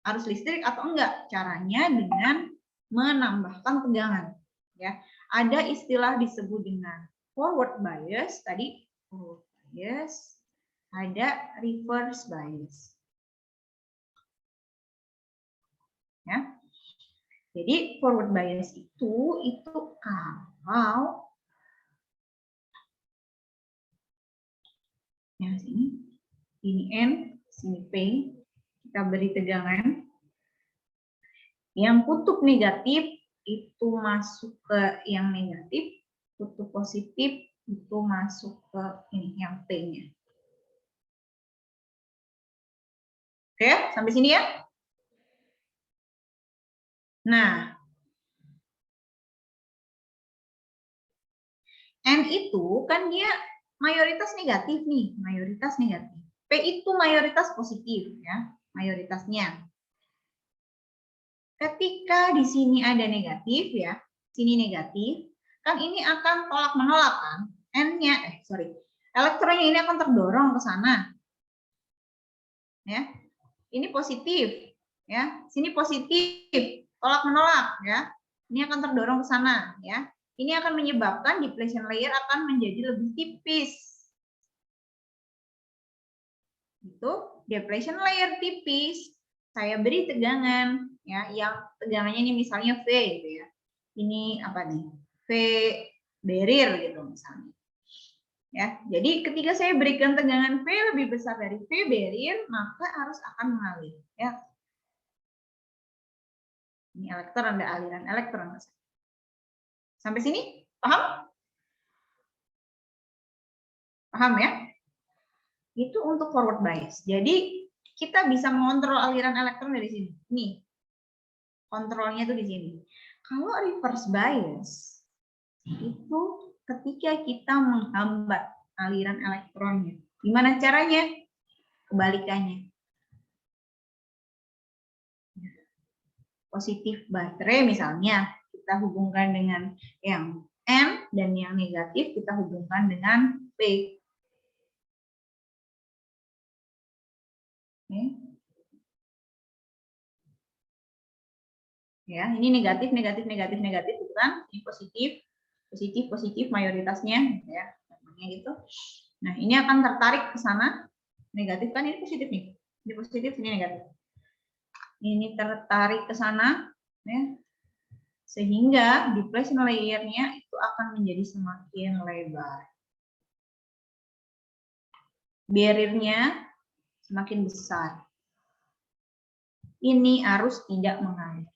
arus listrik atau enggak. Caranya dengan menambahkan tegangan. Ya, ada istilah disebut dengan forward bias tadi, forward bias, ada reverse bias. Ya, jadi forward bias itu kalau yang sini, ini N, sini P, kita beri tegangan. Yang kutub negatif itu masuk ke yang negatif, kutub positif itu masuk ke ini yang P-nya. Oke, sampai sini ya. Nah, N itu kan dia mayoritas negatif nih, mayoritas negatif. P itu mayoritas positif ya, mayoritasnya. Ketika di sini ada negatif ya, sini negatif, kan ini akan tolak menolak kan? N-nya, elektronnya ini akan terdorong ke sana. Ya, ini positif, ya, sini positif, tolak menolak ya. Ini akan terdorong ke sana ya. Ini akan menyebabkan depletion layer akan menjadi lebih tipis. Itu depletion layer tipis. Saya beri tegangan ya, yang tegangannya ini misalnya V gitu ya. Ini apa nih? V barrier gitu misalnya. Ya, jadi ketika saya berikan tegangan V lebih besar dari V barrier, maka arus akan mengalir ya. Ini elektron, ada aliran elektron. Sampai sini paham? Paham ya? Itu untuk forward bias. Jadi kita bisa mengontrol aliran elektron dari sini. Nih, kontrolnya tuh di sini. Kalau reverse bias, itu ketika kita menghambat aliran elektronnya. Gimana caranya? Kebalikannya. positif baterai misalnya, kita hubungkan dengan yang N, dan yang negatif kita hubungkan dengan P. Oke. Ya, ini negatif, negatif, negatif, negatif, gitu kan? Ini positif, positif, positif mayoritasnya, ya, namanya gitu. Nah, ini akan tertarik ke sana, negatif kan ini positif nih, ini positif, ini negatif. Ini tertarik ke sana, ya, sehingga depletion layer-nya itu akan menjadi semakin lebar. Barrier-nya semakin besar. Ini arus tidak mengalir.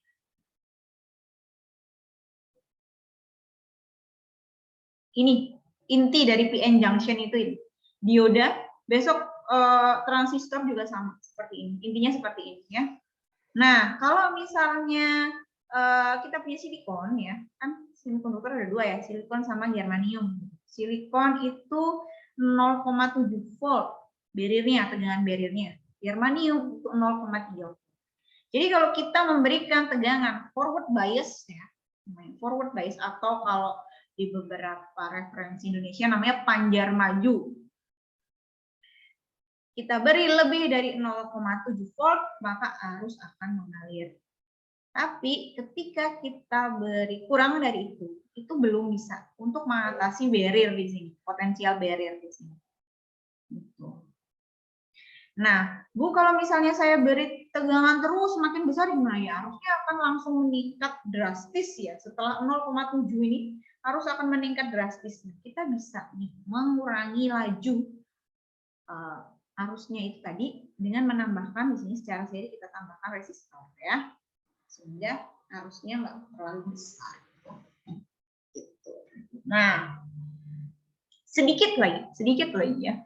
Ini inti dari PN junction itu ini. Dioda, besok transistor juga sama seperti ini. Intinya seperti ini ya. Nah, kalau misalnya kita punya silikon ya, kan semiconductor ada dua ya, silikon sama germanium. Silikon itu 0,7 volt barrier-nya, tegangan barrier-nya. Germanium itu 0,3. Jadi kalau kita memberikan tegangan forward bias ya, forward bias atau kalau di beberapa referensi Indonesia namanya panjar maju. Kita beri lebih dari 0,7 volt, maka arus akan mengalir. Tapi ketika kita beri kurang dari itu belum bisa untuk mengatasi barrier di sini, potensial barrier di sini. Gitu. Nah, Bu, kalau misalnya saya beri tegangan terus semakin besar gimana ya? Arusnya akan langsung meningkat drastis ya. Setelah 0,7 ini arus akan meningkat drastis. Nah, kita bisa nih mengurangi laju arusnya itu tadi dengan menambahkan di sini secara seri kita tambahkan resistor ya, sehingga arusnya nggak terlalu besar. Gitu. Nah, sedikit lagi ya.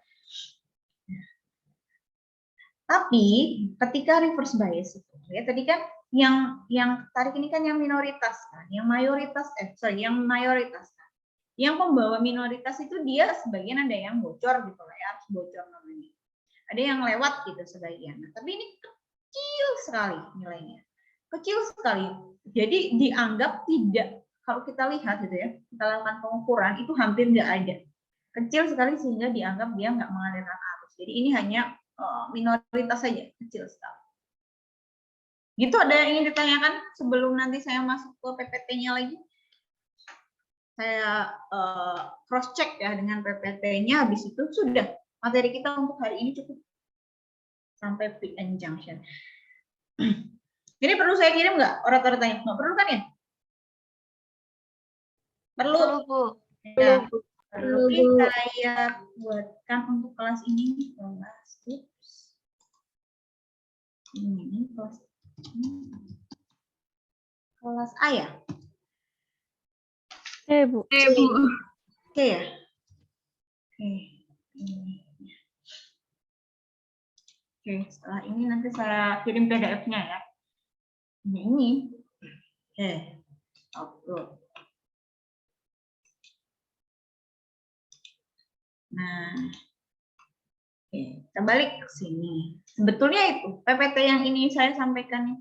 Tapi ketika reverse bias itu ya tadi kan yang tarik ini kan yang minoritas kan, yang mayoritas yang mayoritas kan. Yang pembawa minoritas itu dia sebagian ada yang bocor gitu lah ya, harus bocor namanya. Ada yang lewat gitu sebagian. Nah, tapi ini kecil sekali nilainya. Kecil sekali. Jadi dianggap tidak, kalau kita lihat gitu ya, kita lakukan pengukuran itu hampir nggak ada. Kecil sekali sehingga dianggap dia nggak mengalirkan arus. Jadi ini hanya minoritas saja, kecil sekali. Gitu, ada yang ingin ditanyakan sebelum nanti saya masuk ke PPT-nya lagi? Saya cross check ya dengan PPT-nya, habis itu sudah materi kita untuk hari ini cukup sampai PN junction. Ini perlu saya kirim nggak orator-oratornya? Nggak perlu kan ya? Perlu. Bu. Ya, perlu saya buatkan untuk kelas ini kelas. Ini kelas A ya? Bu. Oke ya. Oke, setelah ini nanti saya kirim PDF-nya ya. Ini. Oke, upload. Nah, oke, kita balik ke sini. Sebetulnya itu PPT yang ini saya sampaikan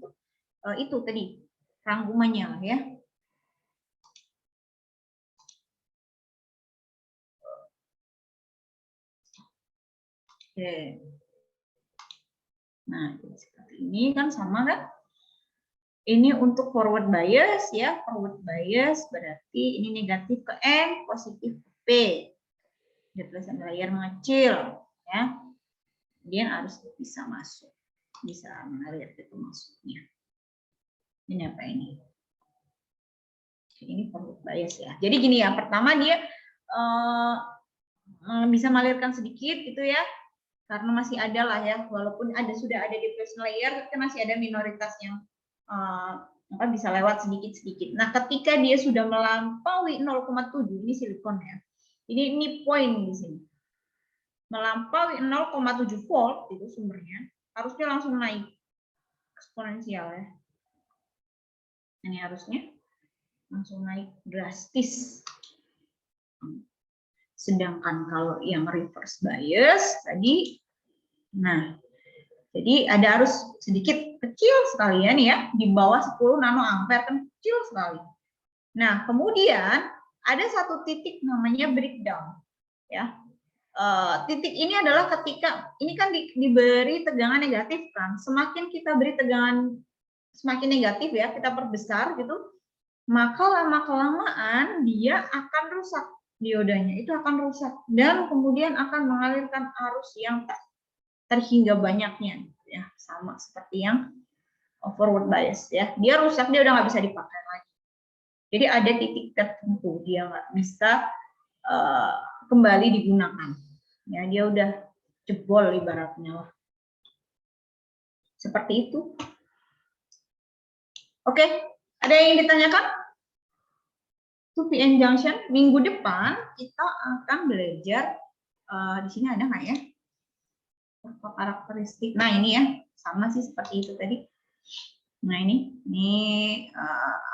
itu tadi rangkumannya lah ya. Oke. Nah, seperti ini kan sama kan? Ini untuk forward bias ya, forward bias berarti ini negatif ke N, positif ke P. Depletion layer mengecil ya. Kemudian harus bisa masuk, bisa mengalir itu masuknya. Ini apa ini? Ini forward bias ya. Jadi gini ya, pertama dia bisa mengalirkan sedikit gitu ya, karena masih ada lah ya, walaupun sudah ada depletion layer, tapi masih ada minoritas yang bisa lewat sedikit-sedikit. Nah, ketika dia sudah melampaui 0,7, ini silikon ya. Ini poin di sini. Melampaui 0,7 volt itu sumbernya, harusnya langsung naik eksponensial ya. Ini harusnya langsung naik drastis. Sedangkan kalau yang reverse bias tadi, nah Jadi ada arus sedikit kecil sekali ya nih ya, di bawah 10 nanoampere, kan kecil sekali. Nah, kemudian ada satu titik namanya breakdown ya. Titik ini adalah ketika ini kan diberi tegangan negatif kan, semakin kita beri tegangan semakin negatif ya, kita perbesar gitu, maka lama-kelamaan dia akan rusak, diodanya itu akan rusak dan kemudian akan mengalirkan arus yang tak terhingga banyaknya ya, sama seperti yang forward bias ya, dia rusak, dia udah nggak bisa dipakai lagi. Jadi ada titik tertentu dia nggak bisa kembali digunakan ya, dia udah jebol ibaratnya lah. Seperti itu. Oke, ada yang ditanyakan? 2PN junction, minggu depan kita akan belajar, di sini ada nggak ya? Karakteristik. Nah ini ya, sama sih seperti itu tadi. Nah ini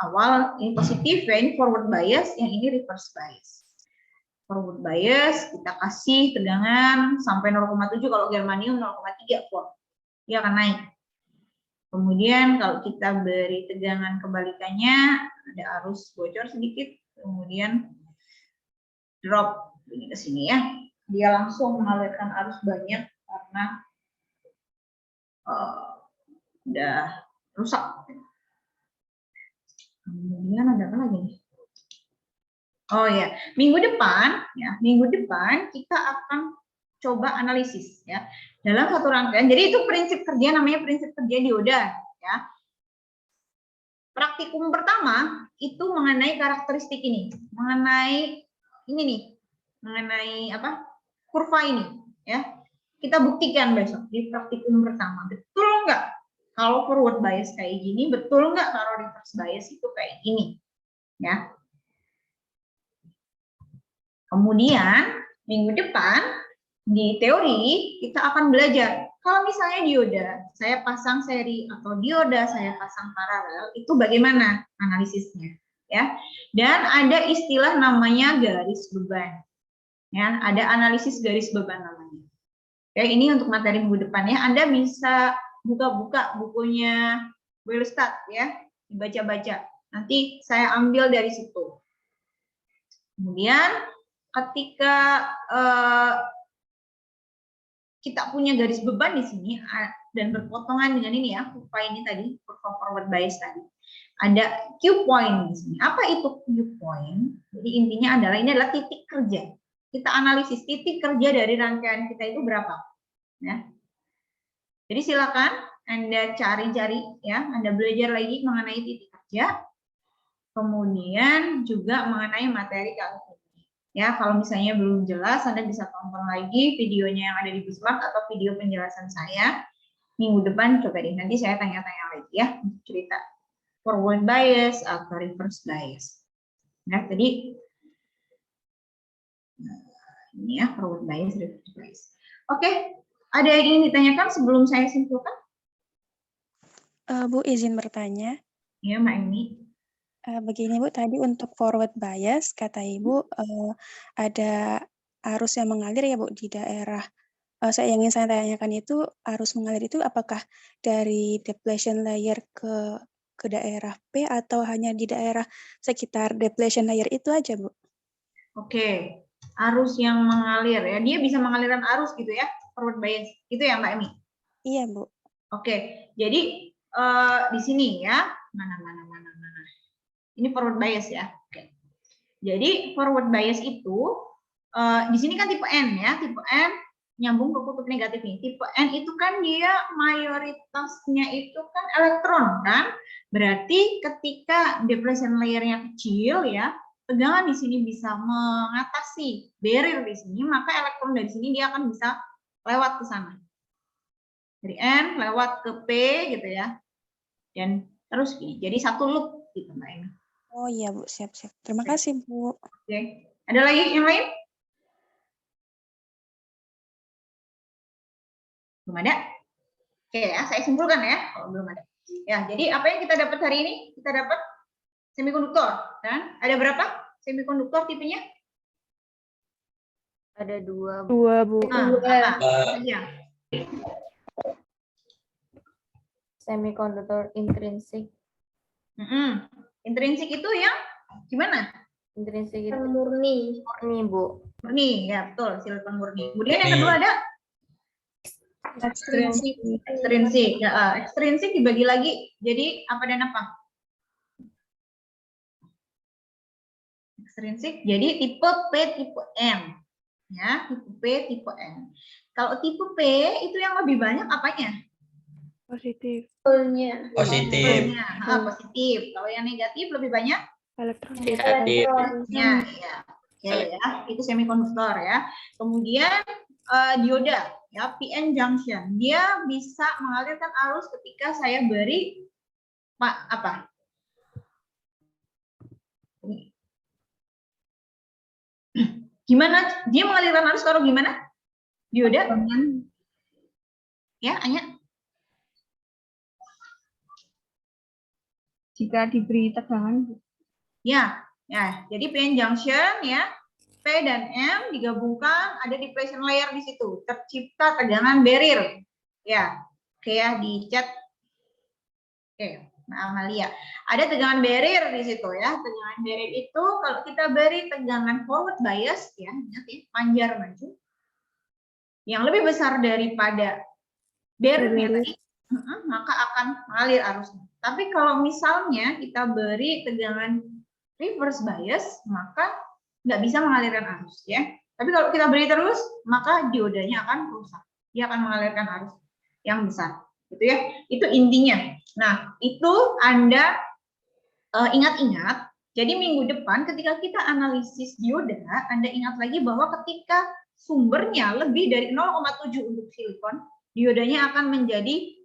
awal, ini positif ya, ini forward bias, yang ini reverse bias. Forward bias, kita kasih tegangan sampai 0,7, kalau germanium 0,3 volt. Dia akan naik. Kemudian kalau kita beri tegangan kebalikannya, ada arus bocor sedikit, kemudian drop ini ke sini ya. Dia langsung mengalirkan arus banyak karena udah rusak. Kemudian ada apa lagi nih? Oh ya, minggu depan kita akan coba analisis ya dalam satu rangkaian. Jadi itu prinsip kerja, namanya prinsip kerja dioda ya. Praktikum pertama itu mengenai karakteristik ini, mengenai ini nih, mengenai apa? Kurva ini ya. Kita buktikan besok di praktikum pertama, betul nggak kalau forward bias kayak gini, betul nggak kalau reverse bias itu kayak gini ya. Kemudian minggu depan di teori kita akan belajar kalau misalnya dioda saya pasang seri atau dioda saya pasang paralel, itu bagaimana analisisnya ya. Dan ada istilah namanya garis beban ya, ada analisis garis beban namanya ya. Ini untuk materi minggu depan ya, Anda bisa buka-buka bukunya Wellstad ya, dibaca-baca, nanti saya ambil dari situ. Kemudian ketika kita punya garis beban di sini dan berpotongan dengan ini ya, kurva ini tadi, kurva forward bias tadi. Ada Q point di sini. Apa itu Q point? Jadi intinya adalah ini adalah titik kerja. Kita analisis titik kerja dari rangkaian kita itu berapa, ya. Jadi silakan Anda cari-cari ya, Anda belajar lagi mengenai titik kerja. Kemudian juga mengenai materi kali ini. Ya, kalau misalnya belum jelas, Anda bisa tonton lagi videonya yang ada di Bismarck atau video penjelasan saya minggu depan. Coba deh, nanti saya tanya-tanya lagi ya untuk cerita forward bias atau reverse bias. Nah, tadi ini ya forward bias, reverse bias. Oke, ada yang ingin ditanyakan sebelum saya simpulkan? Bu, izin bertanya. Ya, Mbak Emi. Begini Bu, tadi untuk forward bias, kata Ibu ada arus yang mengalir ya Bu di daerah. Yang ingin saya tanyakan itu, arus mengalir itu apakah dari depletion layer ke daerah P atau hanya di daerah sekitar depletion layer itu aja Bu? Oke, arus yang mengalir ya, dia bisa mengalirkan arus gitu ya, forward bias, gitu ya Mbak Emi? Iya Bu. Oke, jadi di sini ya, mana. Ini forward bias ya. Oke. Jadi forward bias itu di sini kan tipe N ya, tipe N nyambung ke kutub negatif nih. Tipe N itu kan dia mayoritasnya itu kan elektron kan. Berarti ketika depletion layer-nya kecil ya, tegangan di sini bisa mengatasi barrier di sini, maka elektron dari sini dia akan bisa lewat ke sana. Dari N lewat ke P gitu ya. Dan terus gini. Jadi satu loop gitu Mbak Emi. Oh iya Bu, siap-siap. Terima kasih Bu. Oke, ada lagi yang lain? Belum ada? Oke ya, saya simpulkan ya kalau belum ada. Ya, jadi apa yang kita dapat hari ini? Kita dapat semikonduktor. Dan ada berapa semikonduktor tipenya? Ada 2. 2 Bu. Nah, apa saja? Semiconductor intrinsik. Intrinsik itu yang gimana? Intrinsik itu Murni. murni, Bu. Murni, ya betul, silikon murni. Kemudian yang kedua ada Ekstrinsik. ekstrinsik. Ya, ekstrinsik dibagi lagi. Jadi apa dan apa? Ekstrinsik. Jadi tipe P, tipe M. Ya, tipe P, tipe M. Kalau tipe P itu yang lebih banyak apanya? Positif. Positif. Elektroniknya. Positif. Kalau yang negatif lebih banyak? Elektronik. Ya, ya. Oke ya, itu semikonduktor ya. Kemudian dioda ya, PN junction. Dia bisa mengalirkan arus ketika saya beri apa? Gimana dia mengalirkan arus kalau gimana? Dioda? Ya, Anya? Jika diberi tegangan. Ya, ya. Jadi PN junction ya, P dan M digabungkan ada depression layer di situ, tercipta tegangan barrier. Ya, oke ya di chat. Oke, nah Amalia. Ada tegangan barrier di situ ya. Tegangan barrier itu kalau kita beri tegangan forward bias ya, ingat ya, panjar maju yang lebih besar daripada barrier tadi, maka akan mengalir arusnya. Tapi kalau misalnya kita beri tegangan reverse bias, maka nggak bisa mengalirkan arus ya. Tapi kalau kita beri terus, maka diodanya akan rusak. Dia akan mengalirkan arus yang besar. Gitu ya. Itu intinya. Nah, itu Anda ingat-ingat. Jadi minggu depan ketika kita analisis dioda, Anda ingat lagi bahwa ketika sumbernya lebih dari 0,7 untuk silikon, diodanya akan menjadi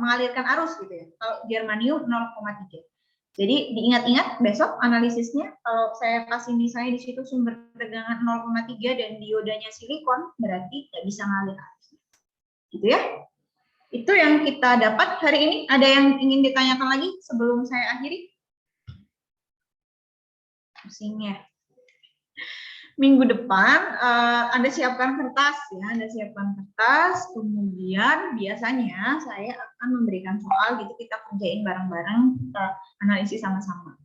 mengalirkan arus gitu ya. Kalau germanium 0,3. Jadi diingat-ingat besok analisisnya, kalau saya kasih misalnya di situ sumber tegangan 0,3 dan diodanya silikon, berarti nggak bisa ngalir arus. Gitu ya. Itu yang kita dapat hari ini. Ada yang ingin ditanyakan lagi sebelum saya akhiri? Pusingnya. Minggu depan Anda siapkan kertas ya, Anda siapkan kertas, kemudian biasanya saya akan memberikan soal gitu, kita kerjain bareng-bareng, kita analisis sama-sama.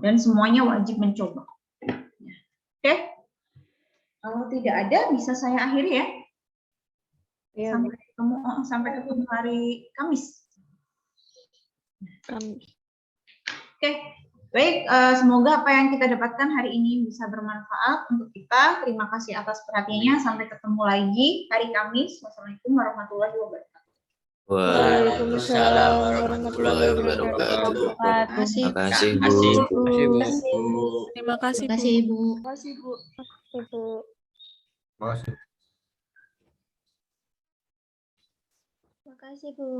Dan semuanya wajib mencoba. Oke? Kalau tidak ada bisa saya akhiri ya. Iya, Sampai ketemu hari Kamis. Oke. Baik, semoga apa yang kita dapatkan hari ini bisa bermanfaat untuk kita. Terima kasih atas perhatiannya. Sampai ketemu lagi hari Kamis. Wassalamualaikum warahmatullahi wabarakatuh. Waalaikumsalam warahmatullahi wabarakatuh. Terima kasih. Terima kasih, Bu. Terima kasih, Terima kasih, Ibu. Terima kasih, Bu. Terima kasih. Terima kasih, Bu.